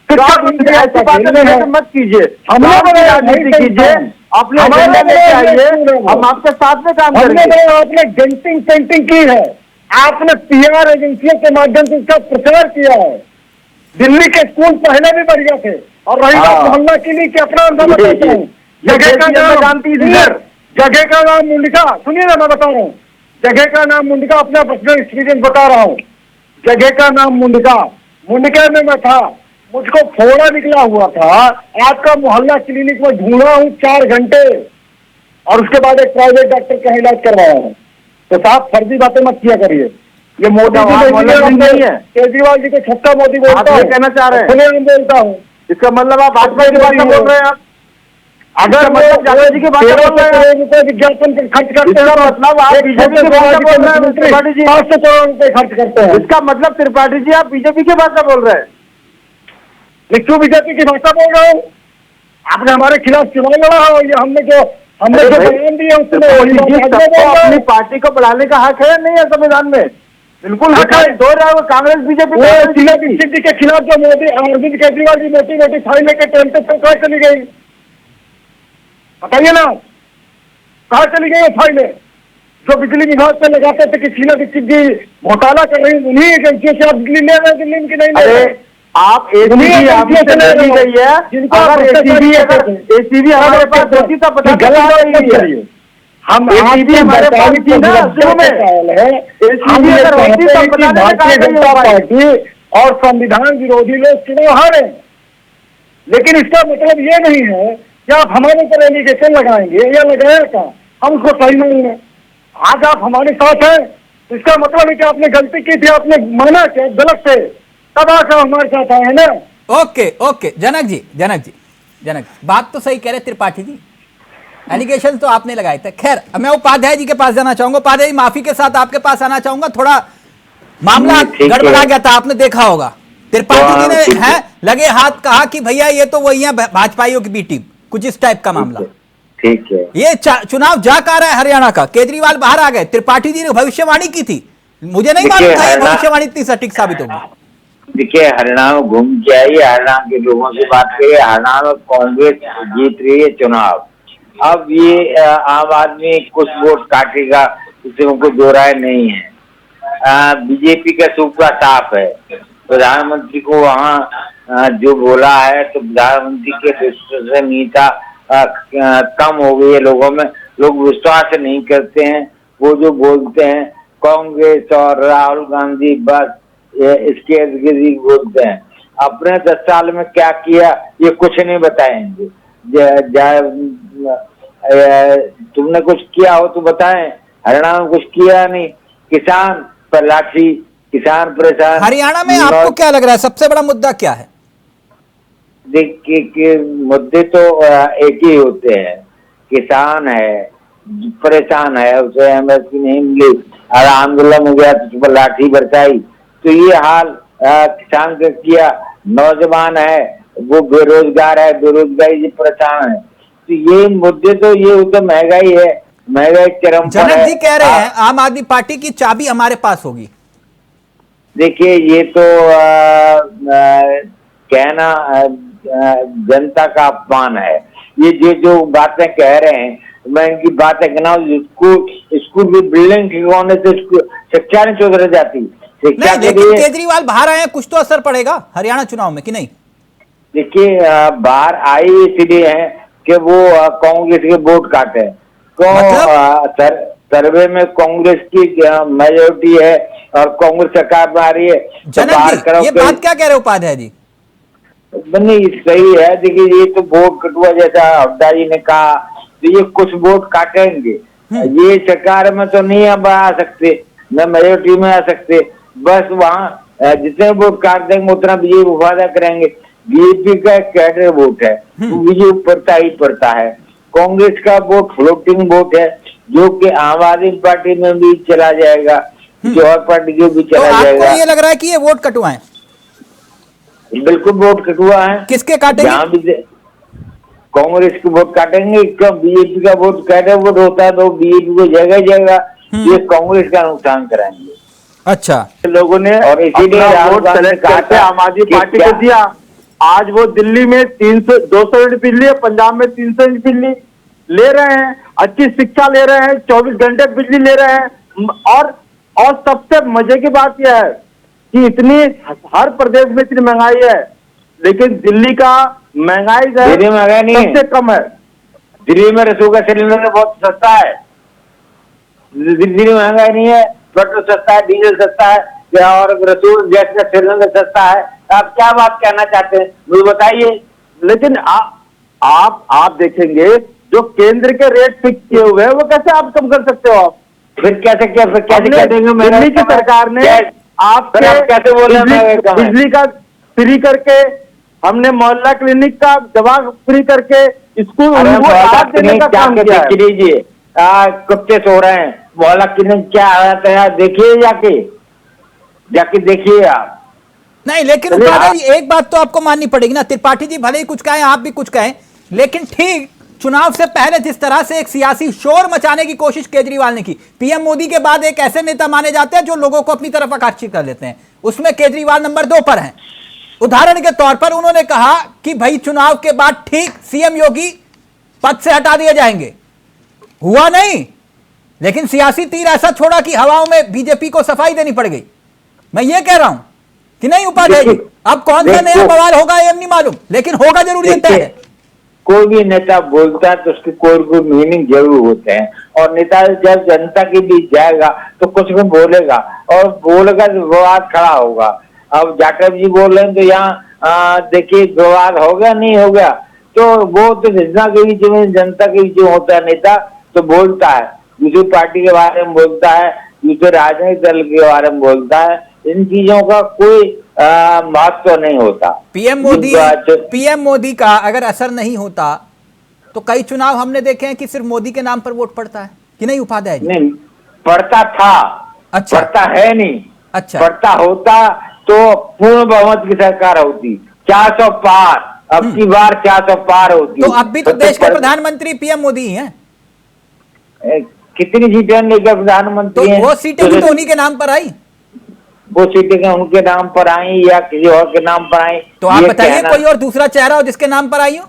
ऐसी बातें मत कीजिए, हमने राजनीति कीजिए, अपने आइए, हम आपके साथ में काम करेंगे। आपने डेंटिंग पेंटिंग की है, आपने PR एजेंसियों के माध्यम से इसका प्रचार किया है। दिल्ली के स्कूल पहले भी बढ़िया थे। और रही बात मोहल्ला के लिए अपना अनुभव बताता हूँ। जगह का नाम जानती, जगह का नाम मुंडिका, सुनिए ना, मैं बता रहा हूँ। जगह का नाम मुंडिका, अपना पर्सनल एक्सपीरियंस बता रहा हूँ। जगह का नाम मुंडिका में मैं था, मुझको फोड़ा निकला हुआ था। आपका मोहल्ला क्लिनिक में ढूंढा हूँ 4 घंटे, और उसके बाद एक प्राइवेट डॉक्टर का इलाज करवाया हूँ। तो साहब फर्जी बातें मत किया करिए। ये मोदी जी नहीं है, केजरीवाल जी को छक्का मोदी बोलता हूँ, कहना चाह रहे हैं, बोलता हूँ। इसका मतलब आप भाजपा की बात बोल रहे हैं। आप अगर मतलब जी की बात बोल रहे हैं, विज्ञापन पर खर्च करते हैं, मतलब आप बीजेपी की भाषा बोल रहे हैं। त्रिपाठी जी 500 करोड़ रुपए खर्च करते हैं। इसका मतलब त्रिपाठी जी आप बीजेपी की भाषा बोल रहे हैं। क्यों बीजेपी की भाषा बोल रहा हूँ? आपने हमारे खिलाफ चुनाव लड़ा है, और ये हमने जो बयान दिया उसमें अपनी पार्टी को बढ़ाने का हक है नहीं है संविधान में? बिल्कुल हक है। 2000 कांग्रेस बीजेपी के खिलाफ जो मोदी अरविंद केजरीवाल जी मोटी फाइल लेकर टेम्परेचर कहाँ चली गई? बताइए ना, कहाँ चली गई फाइलें जो बिजली विभाग पे लगाते थे कि शीला दीक्षित जी घोटाला कर रही, उन्हीं एजेंसियों से आप बिजली ले रहे हैं, दिल्ली की नहीं ले रहे। आप एसीबी आपसे ले गई है, अगर एसीबी हमारे पास होती तो पता गलत। हम एसीबी हमारे पास थी ना शुरू में, एसीबी अगर होती तो भारतीय जनता पार्टी और संविधान विरोधी लोग चुनाव हारे। लेकिन इसका मतलब ये नहीं है कि आप हमारे ऊपर एलिगेशन लगाएंगे या लगाया क्या, हम उसको सही नहीं है। आज आप हमारे साथ हैं, इसका मतलब है कि आपने गलती की थी, आपने माना क्या गलत से, तब आकर हमारे साथ आए हैं ना। ओके जनक जी बात तो सही कह रहे त्रिपाठी जी, एलिगेशन तो आपने लगाए थे। खैर अब मैं उपाध्याय जी के पास जाना चाहूंगा। उपाध्याय जी माफी के साथ आपके पास आना चाहूंगा, थोड़ा मामला गड़बड़ा गया था, आपने देखा होगा। त्रिपाठी जी ने है लगे हाथ कहा कि भैया ये तो वही है भाजपाइयों की बी टीम, कुछ इस टाइप का मामला। ठीक है, ये चुनाव जा कर रहा है हरियाणा का, केजरीवाल बाहर आ गए, त्रिपाठी जी ने भविष्यवाणी की थी, मुझे नहीं मालूम था भविष्यवाणी इतनी सटीक साबित होगी। देखिए हरियाणा में घूम के आइए, हरियाणा के लोगों से बात करिए। हरियाणा में कांग्रेस जीत रही है चुनाव। अब ये आम आदमी कुछ वोट काटेगा, इससे उनको दो राय नहीं है। बीजेपी का सूखा साफ है। प्रधानमंत्री को वहाँ जो बोला है, तो प्रधानमंत्री के विश्वसनीयता कम हो गई है लोगों में, लोग विश्वास नहीं करते हैं। वो जो बोलते हैं कांग्रेस और राहुल गांधी बस इसके इर्द बोलते हैं। अपने 10 साल में क्या किया ये कुछ नहीं बताएंगे। तुमने कुछ किया हो तो बताएं। हरियाणा में कुछ किया नहीं, किसान पर लाठी, किसान परेशान। हरियाणा में आपको क्या लग रहा है सबसे बड़ा मुद्दा क्या है? देखिए मुद्दे तो एक ही होते हैं, किसान है परेशान है, उसे MSP नहीं मिली और आंदोलन हो गया तो पर लाठी बरसाई, तो ये हाल किसान का किया। नौजवान है वो बेरोजगार है, बेरोजगारी से परेशान है। तो ये मुद्दे तो ये तो महंगाई है, महंगाई चरम पर है। जनक जी कह रहे हैं आम आदमी पार्टी की चाबी हमारे पास होगी। देखिए ये तो कहना जनता का अपमान है। ये जो बातें कह रहे हैं, मैं इनकी बातें कहना, स्कूल की बिल्डिंग ठीक होने से शिक्षा नहीं सुधर जाती। नहीं, लेकिन केजरीवाल बाहर आए, कुछ तो असर पड़ेगा हरियाणा चुनाव में कि नहीं? देखिए बाहर आई इसलिए है कि वो कांग्रेस के वोट काटे। सर्वे में कांग्रेस की मेजोरिटी है और कांग्रेस सरकार बना रही है। जनक जी, ये बात क्या कह रहे हो उपाध्याय जी? नहीं सही है। देखिए ये तो वोट कटुआ जैसा हड्डा जी ने कहा, तो ये कुछ वोट काटेंगे। ये सरकार में तो नहीं अब आ सकते, न मेजोरिटी में आ सकते। बस वहाँ जितने वोट काट देंगे उतना बीजेपी वादा करेंगे। बीजेपी का कैडर वोट है, तो बीजेपी पड़ता ही पड़ता है। कांग्रेस का वोट फ्लोटिंग वोट है, जो कि आम आदमी पार्टी में भी चला जाएगा, किसी और पार्टी को भी चला जाएगा। आपको ये लग रहा है कि ये वोट कटुआ है? बिल्कुल वोट कटुआ है। किसके काटेंगे? जहाँ भी कांग्रेस के वोट काटेंगे, क्यों बीजेपी का वोट कैडर वोट होता है तो बीजेपी को जगह जाएगा, ये कांग्रेस का नुकसान कराएंगे। अच्छा, लोगों ने और इसीलिए वोट सेलेक्ट करके आम आदमी पार्टी को दिया। आज वो दिल्ली में 200 यूनिट बिजली, पंजाब में 300 यूनिट बिजली ले रहे हैं, अच्छी शिक्षा ले रहे हैं, 24 घंटे बिजली ले रहे हैं। और सबसे मजे की बात यह है कि इतनी हर प्रदेश में इतनी महंगाई है, लेकिन दिल्ली का महंगाई नहीं सबसे कम है। दिल्ली में रसोई का सिलेंडर बहुत सस्ता है। दिल्ली में महंगाई नहीं है, पेट्रोल सस्ता है, डीजल सस्ता है, और रसोई गैस का सिलेंडर सस्ता है। आप क्या बात कहना चाहते हैं मुझे बताइए। लेकिन आप देखेंगे जो केंद्र के रेट फिक्स किए हुए हैं वो कैसे आप कम कर सकते हो? आप फिर कैसे कह देंगे? दिल्ली की सरकार ने आप कैसे बोल रहे हैं? बिजली का फ्री करके, हमने मोहल्ला क्लिनिक का दवा फ्री करके स्कूल देने का काम किया है। लीजिए कुत्ते सो रहे हैं, मोहल्ला क्लिनिक क्या आता है देखिए, जाके देखिए आप। नहीं, लेकिन उपाध्याय जी एक बात तो आपको माननी पड़ेगी ना, त्रिपाठी जी भले ही कुछ कहें, आप भी कुछ कहें, लेकिन ठीक चुनाव से पहले जिस तरह से एक सियासी शोर मचाने की कोशिश केजरीवाल ने की, पीएम मोदी के बाद एक ऐसे नेता माने जाते हैं जो लोगों को अपनी तरफ आकर्षित कर लेते हैं, उसमें केजरीवाल नंबर 2 पर हैं। उदाहरण के तौर पर उन्होंने कहा कि भाई चुनाव के बाद ठीक सीएम योगी पद से हटा दिए जाएंगे। हुआ नहीं, लेकिन सियासी तीर ऐसा छोड़ा कि हवाओं में बीजेपी को सफाई देनी पड़ गई। मैं ये कह रहा हूं कि नहीं उपाध्याय जी, अब कौन सा नया बवाल होगा ये नहीं मालूम, लेकिन होगा जरूर ये तय है। कोई भी नेता बोलता है तो उसके कोई मीनिंग जरूर होते हैं, और नेता जब जनता के बीच जाएगा तो कुछ भी बोलेगा, और बोलेगा तो विवाद खड़ा होगा। अब जाटव जी बोल रहे हैं तो यहाँ देखिए विवाद हो गया नहीं हो गया, तो वो तो जनता के बीच में, जनता के बीच में होता है। नेता तो बोलता है, दूसरी पार्टी के बारे में बोलता है, दूसरे राजनीतिक दल के बारे में बोलता है, इन चीजों का कोई महत्व नहीं होता। पीएम मोदी का अगर असर नहीं होता तो कई चुनाव हमने देखे हैं कि सिर्फ मोदी के नाम पर वोट पड़ता है कि नहीं उपाध्याय जी? नहीं पड़ता था। अच्छा, पड़ता है नहीं। अच्छा, पड़ता होता तो पूर्ण बहुमत की सरकार होती, 400 पार। अब की बार 400 पार होती। तो अब भी तो देश के प्रधानमंत्री पीएम मोदी ही हैं। कितनी सीटें लेकर प्रधानमंत्री तो वो सीटें भी तो उन्हीं के नाम पर आई। वो सीटें उनके नाम पर आई या किसी और के नाम पर आई, तो आप बताइए कोई और दूसरा चेहरा हो जिसके नाम पर आई हो।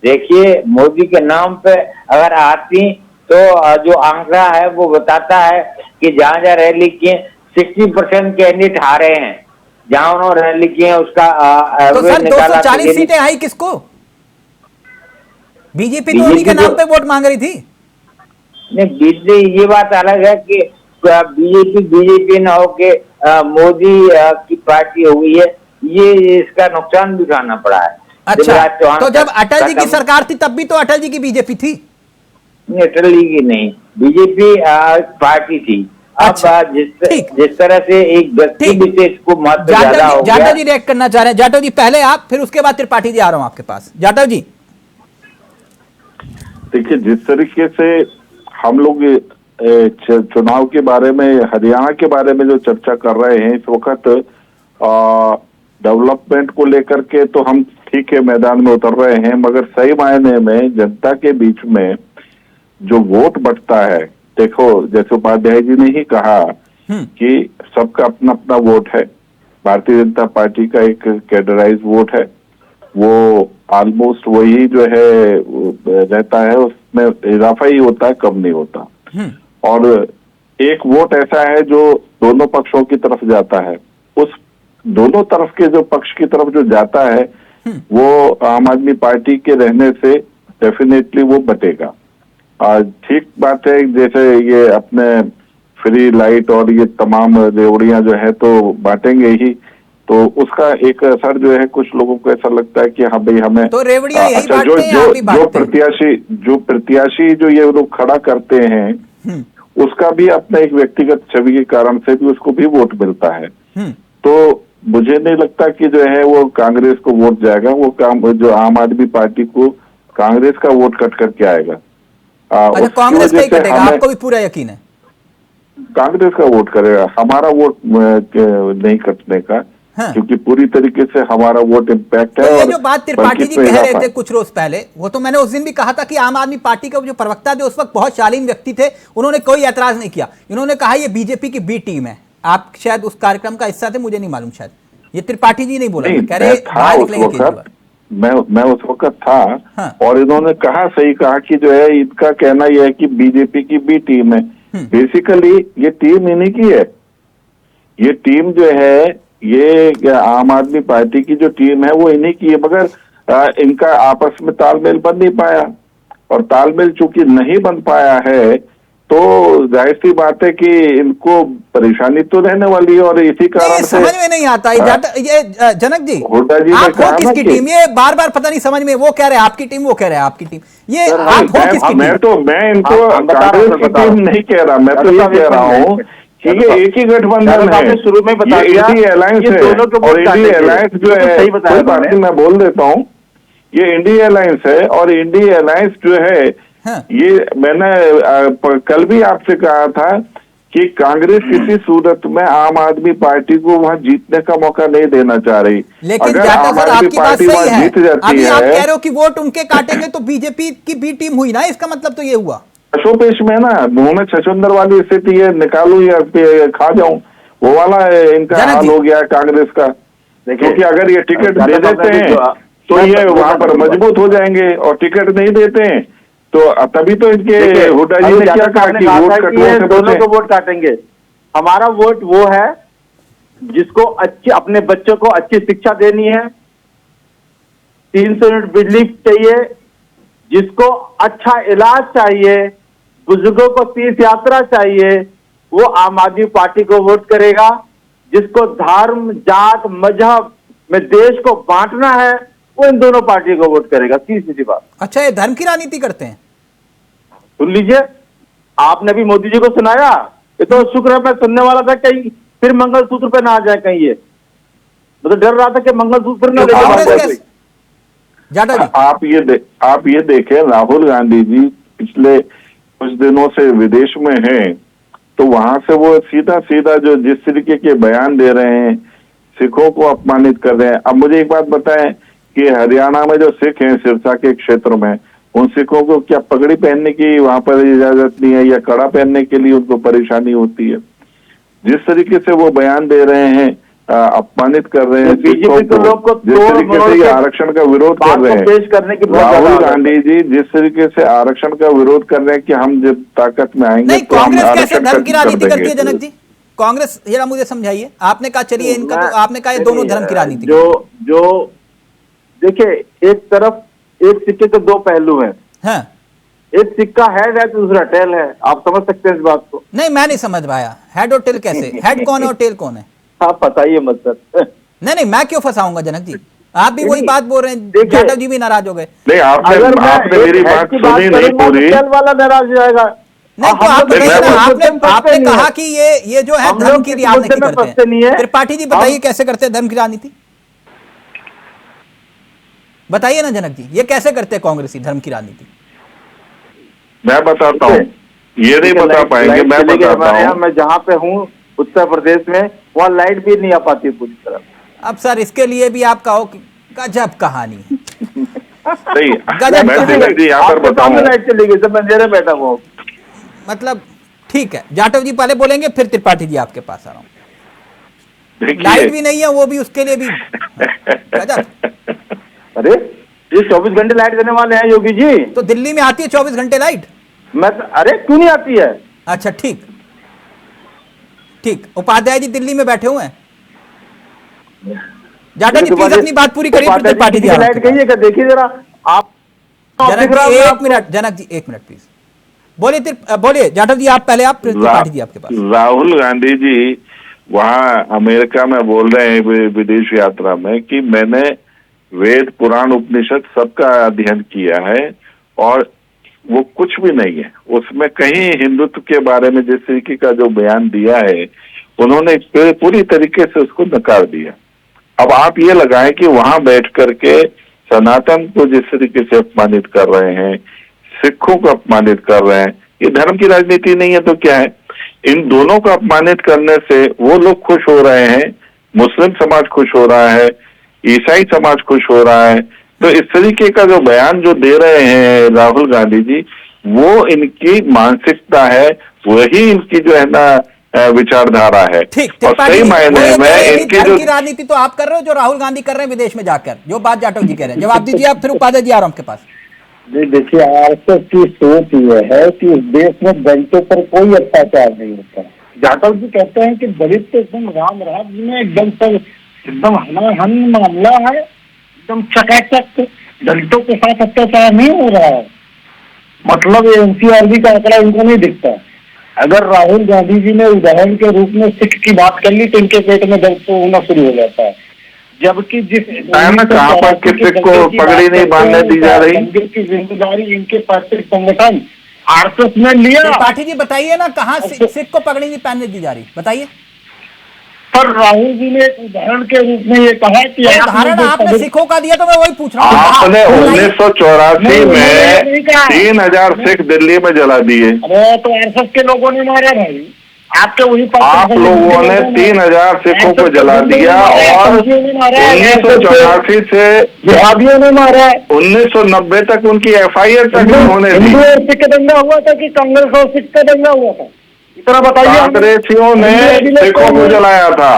देखिए मोदी के नाम पे अगर आती तो जो आंकड़ा है वो बताता है कि जहां जहां रैली किए 60% कैंडिडेट हारे हैं। जहां उन्होंने रैली किए हैं उसका तो सर 240 सीटें आई किसको? बीजेपी तो उन्हीं के नाम पे वोट मांग रही थी। नहीं, ये बात अलग है कि बीजेपी न हो के मोदी की पार्टी हो गई है, ये इसका नुकसान भी उठाना पड़ा है। अच्छा, तो जब अटल जी की सरकार थी तब भी तो अटल जी की बीजेपी थी। नहीं, अटल जी की नहीं, बीजेपी पार्टी थी। अच्छा, अब जिस तरह से एक व्यक्ति विशेष को महत्व ज्यादा हो गया। जाटव जी रिएक्ट करना चाह रहे हैं। जाटव जी पहले आप, फिर उसके बाद त्रिपाठी जी आ रहा हूं आपके पास। जाटव जी देखिए, जिस तरीके से हम लोग चुनाव के बारे में, हरियाणा के बारे में जो चर्चा कर रहे हैं इस वक्त, डेवलपमेंट को लेकर के तो हम ठीक है मैदान में उतर रहे हैं, मगर सही मायने में जनता के बीच में जो वोट बचता है, देखो जैसे उपाध्याय जी ने ही कहा कि सबका अपना अपना वोट है। भारतीय जनता पार्टी का एक कैडराइज वोट है, वो ऑलमोस्ट वही जो है रहता है, उसमें इजाफा ही होता है, कम नहीं होता। और एक वोट ऐसा है जो दोनों पक्षों की तरफ जाता है। उस दोनों तरफ के जो पक्ष की तरफ जो जाता है वो आम आदमी पार्टी के रहने से डेफिनेटली वो बटेगा। ठीक बात है, जैसे ये अपने फ्री लाइट और ये तमाम रेवड़ियां जो है तो बांटेंगे ही, तो उसका एक असर जो है कुछ लोगों को ऐसा लगता है कि हाँ भाई हमें तो रेवड़ियां यही अच्छा बांटते हैं, आप भी बांटते हैं। जो प्रत्याशी जो ये लोग खड़ा करते हैं उसका भी अपना एक व्यक्तिगत छवि के कारण से भी उसको भी वोट मिलता है। तो मुझे नहीं लगता कि जो है वो कांग्रेस को वोट जाएगा, वो काम जो आम आदमी पार्टी को कांग्रेस का वोट कट करके आएगा। अच्छा, कांग्रेस का ही कटेगा, आपको भी पूरा यकीन है? कांग्रेस का वोट करेगा, हमारा वोट नहीं कटने का। हाँ। क्योंकि पूरी तरीके से हमारा वोट इम्पैक्ट है। तो ये जो बात त्रिपाठी जी कह रहे थे कुछ रोज पहले, वो तो मैंने उस दिन भी कहा था कि आम आदमी पार्टी के जो प्रवक्ता थे उस वक्त बहुत शालीन व्यक्ति थे, उन्होंने कोई ऐतराज नहीं किया। इन्होंने कहा ये बीजेपी की बी टीम है। आप शायद उस कार्यक्रम का हिस्सा थे, मुझे नहीं मालूम, शायद ये त्रिपाठी जी नहीं बोला, कह रहे बाहर निकलेंगे। मैं उस वक्त था। हाँ। और इन्होंने कहा, सही कहा कि जो है इनका कहना यह है कि बीजेपी की बी टीम है। बेसिकली ये टीम इन्हीं की है। ये टीम जो है, ये आम आदमी पार्टी की जो टीम है वो इन्हीं की है, मगर इनका आपस में तालमेल बन नहीं पाया। और तालमेल चूंकि नहीं बन पाया है तो जाहिर सी बात है कि इनको परेशानी तो रहने वाली है। और इसी कारण से समझ में नहीं आता ये जनक जी, हुड्डा जी आप हो किसकी टीम? ये बार बार पता नहीं समझ में, वो कह रहे हैं आपकी टीम, वो कह रहे हैं आपकी टीम, ये आप हो किसकी टीम? मैं इनको कांग्रेस की टीम नहीं कह रहा, मैं तो ये कह रहा हूँ कि ये एक ही गठबंधन है, शुरू में बता दिया, इंडी अलायंस है। और इंडी अलायंस जो है, कोई बात नहीं, मैं बोल देता हूँ, ये इंडी अलायंस है। और इंडी अलायंस जो है, ये मैंने कल भी आपसे कहा था कि कांग्रेस किसी सूरत में आम आदमी पार्टी को वहां जीतने का मौका नहीं देना चाह रही। लेकिन अगर आम आदमी पार्टी वहां जीत जाती है, आप कह रहे हो कि वोट उनके काटेंगे तो बीजेपी की बी टीम हुई ना, इसका मतलब तो ये हुआ पेश में ना, मुंह में छछूंदर वाली स्थिति है, निकालू या खा जाऊं, वो वाला इनका हाल हो गया कांग्रेस का। क्योंकि अगर ये टिकट दे देते हैं तो ये वहां पर मजबूत हो जाएंगे, और टिकट नहीं देते हैं तो तभी तो इनके हुड्डा जी ने क्या कहा कि वोट कटने से दोनों को वोट काटेंगे। हमारा वोट वो है जिसको अपने बच्चों को अच्छी शिक्षा देनी है, 300 यूनिट बिजली चाहिए, जिसको अच्छा इलाज चाहिए, बुजुर्गों को तीर्थ यात्रा चाहिए, वो आम आदमी पार्टी को वोट करेगा। जिसको धर्म, जात, मजहब में देश को बांटना है, वो इन दोनों पार्टी को वोट करेगा। सीधी बात। अच्छा, ये धर्म की राजनीति करते हैं? सुन लीजिए, आपने भी मोदी जी को सुनाया, ये तो शुक्र है मैं सुनने वाला था, कहीं फिर मंगलसूत्र पे ना आ जाए कहीं। ये मतलब डर रहा था कि मंगलसूत्र न ले। आप ये देखें, राहुल गांधी जी पिछले कुछ दिनों से विदेश में हैं, तो वहां से वो सीधा सीधा जो जिस तरीके के बयान दे रहे हैं, सिखों को अपमानित कर रहे हैं। अब मुझे एक बात बताएं कि हरियाणा में जो सिख हैं सिरसा के क्षेत्र में, उन सिखों को क्या पगड़ी पहनने की वहां पर इजाजत नहीं है, या कड़ा पहनने के लिए उनको परेशानी होती है? जिस तरीके से वो बयान दे रहे हैं, अपमानित कर रहे हैं बीजेपी के लोग को, जिस तरीके से आरक्षण का विरोध कर रहे हैं, पेश करने की राहुल गांधी जी जिस तरीके से आरक्षण का विरोध कर रहे हैं कि हम जब ताकत में आएंगे तो हम आरक्षण धर्म की राजनीति करती है। जनक जी, कांग्रेस जरा मुझे समझाइए। आपने कहा चलिए इनका, तो आपने कहा ये दोनों धर्म की राजनीति। जो देखिए, एक तरफ एक सिक्के के दो पहलू हैं। हाँ। एक सिक्का हेड है, दूसरा टेल है। आप समझ सकते हैं इस बात को? नहीं, मैं नहीं समझ पाया। हेड और टेल कैसे? हेड कौन है और टेल कौन है? आप बताइए मत सर। नहीं, मैं क्यों फंसाऊंगा जनक जी? आप भी वही बात बोल रहे हैं, जाटव जी भी नाराज हो गए। नहीं, आपने मेरी बात सुनी नहीं पूरी। टेल वाला नाराज हो जाएगा। नहीं, तो आपने कहा कि ये जो है धर्म की राजनीति करते हैं। त्रिपाठी जी बताइए कैसे करते हैं धर्म की राजनीति? बताइए ना जनक जी, ये कैसे करते हैं कांग्रेसी धर्म की राजनीति? मैं बताता हूँ, ये नहीं बता पाएंगे, मैं बताता हूँ। मैं जहाँ पे हूँ उत्तर प्रदेश में, वहाँ लाइट भी नहीं आ पाती पूरी तरह। अब सर इसके लिए भी आप कहो कि गजब कहानी है। नहीं, मैं यहाँ पर बताऊँ, लाइट चली गई, सब अंधेरे बैठा हुआ। मतलब ठीक है, जाटव जी पहले बोलेंगे, फिर त्रिपाठी जी आपके पास आ रहा हूँ। लाइट भी नहीं है, वो भी उसके लिए भी गजब। अरे ये 24 घंटे लाइट देने वाले हैं योगी जी। तो दिल्ली में आती है 24 घंटे लाइट? अरे क्यों नहीं आती है? अच्छा, ठीक ठीक। उपाध्याय जी दिल्ली में बैठे हुए हैं। जाटा जी प्लीज अपनी बात पूरी करिए, फिर त्रिपाठी जी लाइट कहिएगा, देखिए जरा आप। जनक जी एक मिनट, जनक जी एक मिनट प्लीज बोलिए, बोलिए जाटव जी आप पहले, आप त्रिपाठी जी आपके पास। राहुल गांधी जी वहां अमेरिका में बोल रहे हैं विदेश यात्रा में कि मैंने वेद पुराण उपनिषद सबका अध्ययन किया है और वो कुछ भी नहीं है उसमें, कहीं हिंदुत्व के बारे में जिस तरीके का जो बयान दिया है उन्होंने पूरी तरीके से उसको नकार दिया। अब आप ये लगाएं कि वहां बैठ करके सनातन को जिस तरीके से अपमानित कर रहे हैं, सिखों को अपमानित कर रहे हैं, ये धर्म की राजनीति नहीं है तो क्या है? इन दोनों को अपमानित करने से वो लोग खुश हो रहे हैं, मुस्लिम समाज खुश हो रहा है, ईसाई समाज खुश हो रहा है। तो इस तरीके का जो बयान जो दे रहे हैं राहुल गांधी जी, वो इनकी मानसिकता है, वही इनकी जो है ना विचारधारा है। ठीक, और सही मायने में इनकी जो राजनीति तो आप कर रहे हो, जो राहुल गांधी कर रहे हैं विदेश में जाकर, जो बात जाटव जी कह रहे हैं, जवाब दीजिए आप, फिर उपाध्याय जी आ रहा हूं आपके पास। देखिए आरएसएस की सोच ये है कि इस देश में दलितों पर कोई अत्याचार नहीं होता। जाटव जी कहते हैं कि दलित तो एकदम राम राज्य में एकदम सब एकदम हनाहन मामला है, एकदम चकाचक दलितों के साथ अत्याचार नहीं हो रहा है। मतलब एनसीआरबी का आंकड़ा इनको नहीं दिखता। अगर राहुल गांधी जी ने उदाहरण के रूप में सिख की बात कर ली तो इनके पेट में दर्द तो होना शुरू हो जाता है। जबकि जिस कहाँ पर किसी को पगड़ी नहीं बांधने दी जा रही, मंदिर की जिम्मेदारी इनके पैतृक संगठन आरएसएस ने लिया। त्रिपाठी जी बताइए ना, कहाँ सिख को पगड़ी नहीं पहनने दी जा रही, बताइए। पर राहुल जी ने एक उदाहरण के रूप में ये कहा कि उदाहरण आपने सिखों का दिया तो मैं वही पूछ रहा हूँ। आपने 1984 में 3000 सिख दिल्ली में जला दिए। अरे तो आरएसएस के लोगों ने मारा भाई, आपके वही आप लोगों ने 3000 सिखों को जला दिया और 1984 से जिहादियों ने मारा। 1990 तक उनकी FIR तक नहीं होने दी। हिंदू और सिख का दंगा हुआ था कि कांग्रेस और सिख का दंगा हुआ था? इतना बताइए। कांग्रेसियों ने सिखों को जलाया था,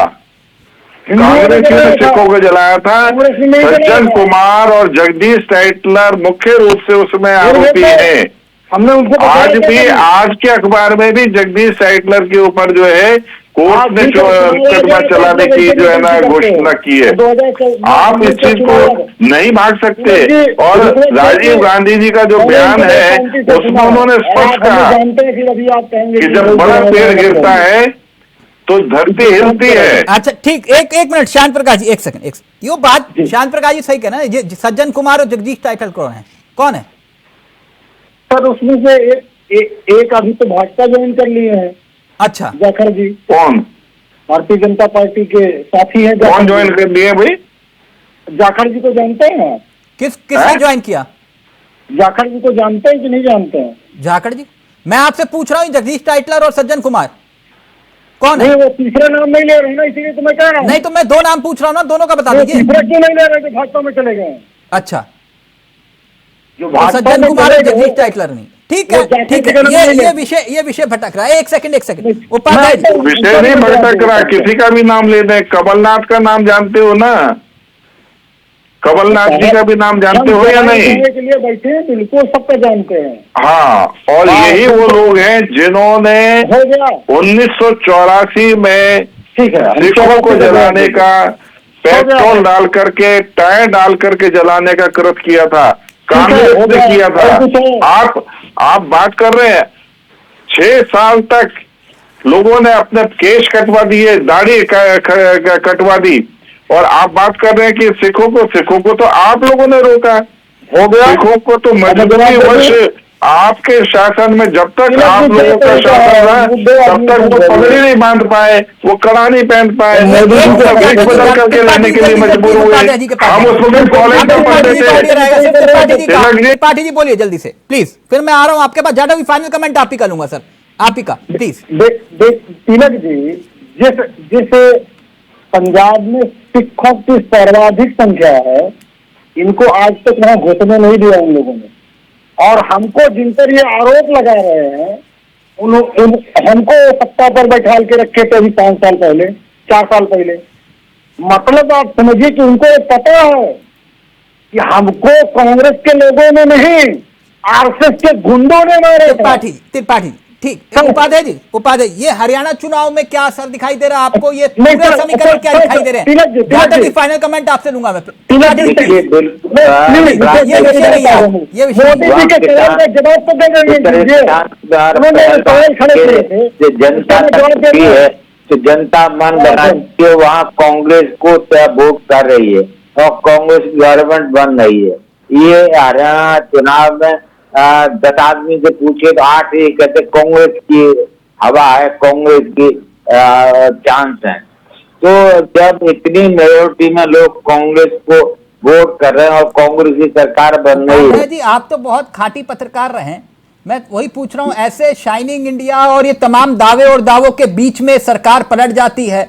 कांग्रेसियों ने सिखों को जलाया था। सज्जन कुमार और जगदीश टाइटलर मुख्य रूप से उसमें आरोपी हैं। हमने उनको आज के अखबार में भी जगदीश टाइटलर के ऊपर जो है कोर्ट ने मुकदमा चलाने की जो है ना घोषणा की है। आप इस चीज को नहीं भाग सकते। और राजीव गांधी जी का जो बयान है उसमें उन्होंने स्पष्ट कहा कि जब बड़ा पेड़ गिरता है तो धरती हिलती है। अच्छा ठीक, एक मिनट श्याम प्रकाश जी, एक सेकंड, यो बात श्याम प्रकाश जी सही कहना है। ये सज्जन कुमार और जगदीश टाइटलर कौन है? सर उसमें से एक अभी तो भाजपा ज्वाइन कर लिए हैं। अच्छा, जाखड़ जी। कौन? भारतीय जनता पार्टी के साथी हैं। कौन ज्वाइन कर लिए भाई? जाखड़ जी को जानते हैं? किसने ज्वाइन किया? जाखड़ जी को जानते हैं कि नहीं जानते हैं? जाखड़ जी, मैं आपसे पूछ रहा हूँ जगदीश टाइटलर और सज्जन कुमार कौन है? वो तीसरा नाम नहीं ले रहे ना, इसीलिए तो मैं कह रहा हूँ। नहीं तो मैं दो नाम पूछ रहा हूँ ना, दोनों का बता दीजिए। तीसरा क्यों नहीं ले रहे जो भाजपा में चले गए? अच्छा, जो सज्जन कुमार और जगदीश टाइटलर नहीं, ठीक है ठीक है। ये विषय भटक रहा है। एक सेकंड उपाध्याय जी, विषय नहीं भटक रहा, किसी का भी नाम ले दें। कमलनाथ का नाम जानते हो ना? कमलनाथ जी का भी नाम जानते हो या नहीं? के लिए बैठे हैं, बिल्कुल सबका जानते हैं। हाँ, और यही वो लोग हैं जिन्होंने 1984 में सिखों को जलाने का, पेट्रोल डाल करके, टायर डाल करके जलाने का कृत्य किया था। कांग्रेस ने किया था। आप बात कर रहे हैं 6 साल तक लोगों ने अपने केश कटवा दिए, दाढ़ी कटवा दी, और आप बात कर रहे हैं कि सिखों को तो आप लोगों ने रोका। हो गया। सिखों को तो मजबूरी वश आपके शासन में, जब तक आप लोगों का शासन रहा तब तक वो पगड़ी नहीं बांध पाए, वो कड़ा नहीं पहन पाए, बदल करके लेने के लिए मजबूर हुए। हम उसमें कॉलेज में पढ़ते थे। त्रिपाठी जी बोलिए जल्दी से प्लीज, फिर मैं आ रहा हूँ आपके पास। जाटव जी फाइनल कमेंट आप ही का लूंगा सर, आप ही का प्लीज। तिलक जी, जिस पंजाब में सिखों की सर्वाधिक संख्या है, इनको आज तक वहां घुसने नहीं दिया उन लोगों ने। और हमको जिन पर ये आरोप लगा रहे हैं, हमको सत्ता पर बैठा के रखे थे अभी 5 साल पहले, 4 साल पहले। मतलब आप समझिए कि उनको पता है कि हमको कांग्रेस के लोगों ने नहीं, आरएसएस के गुंडों ने मारे। त्रिपाठी ठीक। उपाध्याय जी, ये हरियाणा चुनाव में क्या असर दिखाई दे रहा है आपको? ये पूरे समीकरण क्या दिखाई दे रहे हैं? फाइनल कमेंट आपसे लूंगा मैं। देखिए, ये विषय नहीं है, ये विषय जनता है, तो जनता मन बनाती है, वहाँ कांग्रेस को वोट कर रही है और कांग्रेस गवर्नमेंट बन रही है। ये हरियाणा चुनाव में 10 आदमी से पूछे तो 8 ये कहते कांग्रेस की हवा है, कांग्रेस की चांस है। तो जब इतनी मेजोरिटी में लोग कांग्रेस को वोट कर रहे हैं और कांग्रेस की सरकार बन रही है। जी, आप तो बहुत खाटी पत्रकार रहे हैं, मैं वही पूछ रहा हूं, ऐसे शाइनिंग इंडिया और ये तमाम दावे और दावों के बीच में सरकार पलट जाती है।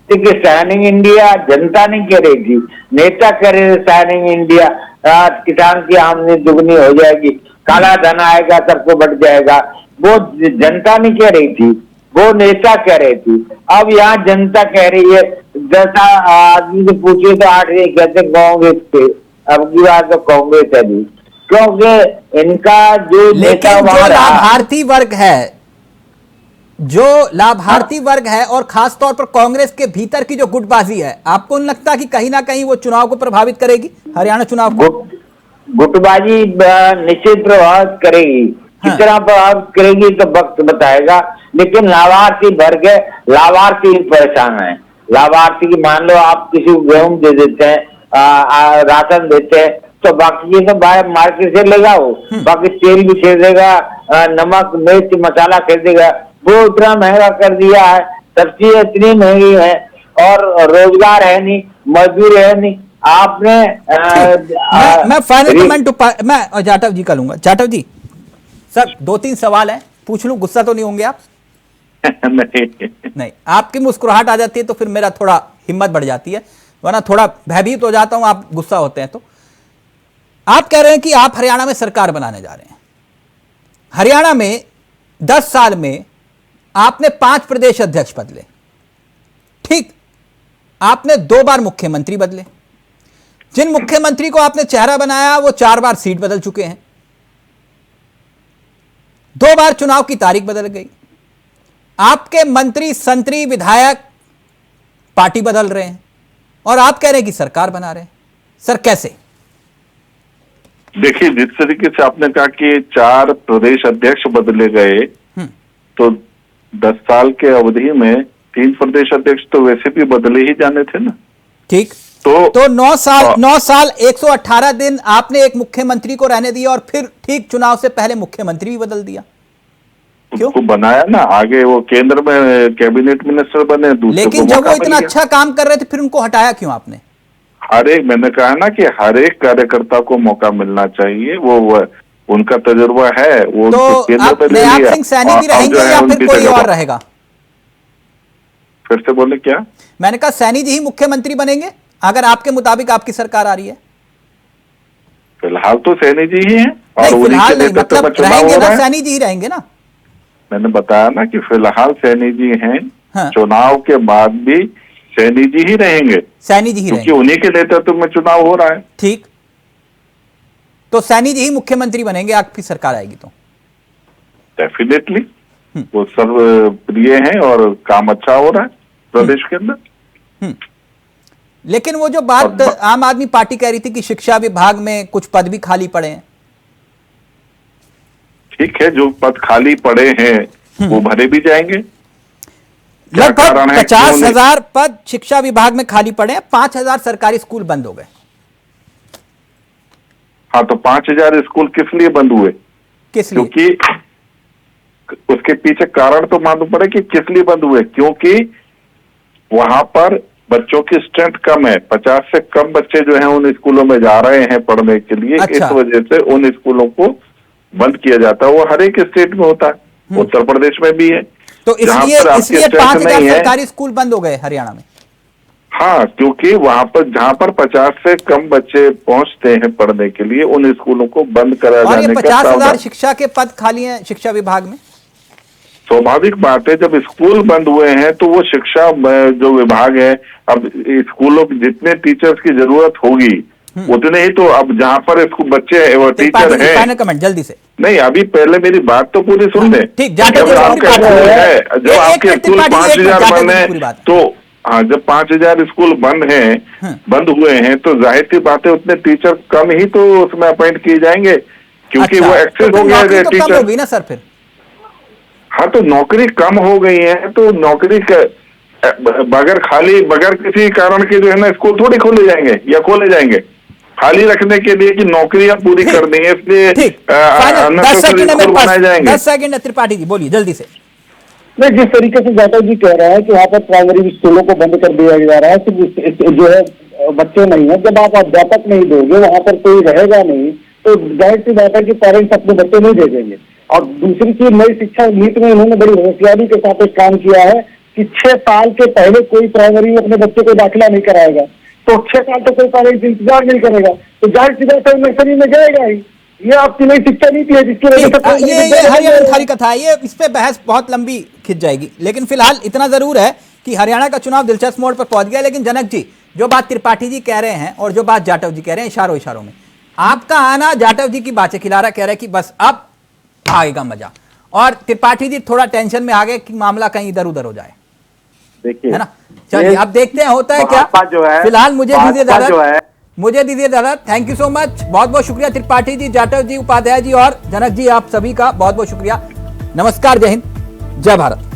देखिए, शाइनिंग इंडिया जनता नहीं कह रही थी, नेता कह रहे थे शाइनिंग इंडिया, किसान की आमदनी दुगनी हो जाएगी, काला धन आएगा, सबको बढ़ जाएगा। वो जनता नहीं कह रही थी, वो नेता कह रही थी। अब यहाँ जनता कह रही है, 10 आदमी से पूछिए तो 8 ये कहते कांग्रेस के, अब की बात तो कांग्रेस है जी, क्योंकि इनका जो नेता वहां जो लाभार्थी वर्ग है और खास तौर पर कांग्रेस के भीतर की जो गुटबाजी है, आपको नहीं लगता कि कहीं ना कहीं वो चुनाव को प्रभावित करेगी, हरियाणा चुनाव को? गुटबाजी निश्चित प्रभावित करेगी। कितना प्रभावित करेगी तो वक्त बताएगा, लेकिन लाभार्थी वर्ग है, लाभार्थी परेशान है। लाभार्थी की मान लो आप किसी को गेहूं दे देते हैं, राशन देते हैं, तो बाकी तो बाहर मार्केट से लेगा, वो बाकी तेल भी खरीदेगा, नमक मिर्च मसाला खरीदेगा, वो इतना महंगा कर दिया है, सब्जी इतनी महंगी है और रोजगार है नहीं, मजदूर है नहीं। आपने मैं फाइनल कमेंट मैं जाटव जी का लूंगा। जाटव जी, सर 2-3 सवाल है, पूछ लूं, गुस्सा तो नहीं होंगे आप? नहीं, आपकी मुस्कुराहट आ जाती है तो फिर मेरा थोड़ा हिम्मत बढ़ जाती है, वरना थोड़ा भयभीत हो जाता हूं आप गुस्सा होते हैं तो। आप कह रहे हैं कि आप हरियाणा में सरकार बनाने जा रहे हैं। हरियाणा में 10 साल में आपने 5 प्रदेश अध्यक्ष बदले, ठीक? आपने 2 बार मुख्यमंत्री बदले। जिन मुख्यमंत्री को आपने चेहरा बनाया वो 4 बार सीट बदल चुके हैं। 2 बार चुनाव की तारीख बदल गई। आपके मंत्री संतरी विधायक पार्टी बदल रहे हैं और आप कह रहे हैं कि सरकार बना रहे हैं। सर कैसे? देखिए, जिस तरीके से आपने कहा कि 4 प्रदेश अध्यक्ष बदले गए, तो 10 साल के अवधि में 3 प्रदेश अध्यक्ष तो वैसे भी बदले ही जाने थे ना। ठीक, तो 9 साल 118 दिन आपने एक मुख्यमंत्री को रहने दिया और फिर ठीक चुनाव से पहले मुख्यमंत्री भी बदल दिया। क्यों? उसको बनाया ना, आगे वो केंद्र में कैबिनेट मिनिस्टर बने, लेकिन जब वो इतना अच्छा काम कर रहे थे फिर उनको हटाया क्यों आपने? हर एक, मैंने कहा ना कि हर एक कार्यकर्ता को मौका मिलना चाहिए, वो उनका तजुर्बा है। वो तो नयाब सिंह सैनी भी रहेंगे या फिर कोई और रहेगा? फिर से बोले क्या? मैंने कहा सैनी जी ही मुख्यमंत्री बनेंगे अगर आपके मुताबिक आपकी सरकार आ रही है। फिलहाल तो सैनी जी ही हैं और फिलहाल नहीं, मतलब रहेंगे ना, सैनी जी ही रहेंगे ना। मैंने बताया ना कि फिलहाल सैनी जी हैं। हाँ। चुनाव के बाद भी सैनी जी ही रहेंगे, सैनी जी ही रहेंगे, क्योंकि उन्हीं के नेतृत्व में चुनाव हो रहा है। ठीक, तो सैनी जी ही मुख्यमंत्री बनेंगे आपकी सरकार आएगी तो? डेफिनेटली, वो सब प्रिय हैं और काम अच्छा हो रहा है प्रदेश के अंदर। लेकिन वो जो बात आम आदमी पार्टी कह रही थी कि शिक्षा विभाग में कुछ पद भी खाली पड़े हैं। ठीक है, जो पद खाली पड़े हैं वो भरे भी जाएंगे। लगभग 50,000 पद शिक्षा विभाग में खाली पड़े हैं, 5,000 सरकारी स्कूल बंद हो गए। हाँ, तो 5,000 स्कूल किस लिए बंद हुए? किस लिए? क्योंकि उसके पीछे कारण तो मालूम पड़े कि किस लिए बंद हुए। क्योंकि वहां पर बच्चों की स्ट्रेंथ कम है, 50 से कम बच्चे जो हैं उन स्कूलों में जा रहे हैं पढ़ने के लिए। अच्छा। इस वजह से उन स्कूलों को बंद किया जाता है। वो हर एक स्टेट में होता है, उत्तर प्रदेश में भी है। तो इसलिए 5,000 सरकारी स्कूल बंद हो गए हरियाणा में। हाँ, क्योंकि वहां पर जहां पर 50 से कम बच्चे पहुंचते हैं पढ़ने के लिए उन स्कूलों को बंद करा जाने का। 50,000 शिक्षा के पद खाली हैं शिक्षा विभाग में। स्वाभाविक बात है, जब स्कूल बंद हुए हैं तो वो शिक्षा जो विभाग है, अब स्कूलों की जितने टीचर्स की जरूरत होगी उतने ही तो अब जहाँ पर इसको बच्चे वो टीचर हैं। फाइनल कमेंट जल्दी से। नहीं, अभी पहले मेरी बात तो पूरी सुन ले। ठीक, जब आपके स्कूल है, जब आपके स्कूल 5,000 बंद है, तो हाँ, जब 5,000 स्कूल बंद हैं, बंद हुए हैं, तो जाहिर सी बात है उतने टीचर कम ही तो उसमें अपॉइंट किए जाएंगे, क्योंकि वो एक्सेस हो गया है टीचर। होगी ना सर फिर। हाँ, तो नौकरी कम हो गई है, तो नौकरी बगैर किसी कारण के जो है ना स्कूल थोड़ी खोले जाएंगे या खोले जाएंगे खाली रखने के लिए कि नौकरियां पूरी कर देंगे, इसलिए 10 सेकंड में बनाए जाएंगे। 10 सेकंड त्रिपाठी जी बोलिए जल्दी से। नहीं, जिस तरीके से जाटव जी कह रहे हैं कि वहाँ पर प्राइमरी स्कूलों को बंद कर दिया जा रहा है, तो जो है बच्चे नहीं है, जब आप अध्यापक नहीं दोगे वहाँ पर कोई रहेगा नहीं, तो जाहिर सी बात है कि पेरेंट्स अपने बच्चे नहीं भेजेंगे। और दूसरी चीज, नई शिक्षा नीति में इन्होंने बड़ी होशियारी के साथ एक काम किया है कि 6 साल के पहले कोई प्राइमरी में अपने बच्चे को दाखिला नहीं कराएगा, तो 6 साल तक कोई पेरेंट्स इंतजार नहीं करेगा, तो जाहिर सी बात है नर्सरी में जाएगा ही। ये आपकी नई शिक्षा नीति है जिसकी वजह से ये हरियाणा थारी कथा है, ये इस पे बहस बहुत लंबी खिंच जाएगी, लेकिन फिलहाल इतना जरूर है कि हरियाणा का चुनाव दिलचस्प मोड़ पर पहुंच गया। लेकिन जनक जी, जो बात त्रिपाठी जी कह रहे हैं और जो बात जाटव जी कह रहे हैं, इशारों में आपका आना जाटव जी की बातें खिला रहा, कह रहे हैं कि बस अब आएगा मजा, और त्रिपाठी जी थोड़ा टेंशन में आ गए कि मामला कहीं इधर उधर हो जाए, देखिए है ना। चलिए अब देखते हैं होता है क्या। जो है फिलहाल मुझे दीजिए दादा, दादा, थैंक यू सो मच, बहुत बहुत शुक्रिया त्रिपाठी जी, जाटव जी, उपाध्याय जी और जनक जी, आप सभी का बहुत बहुत शुक्रिया। नमस्कार, जय हिंद, जय भारत।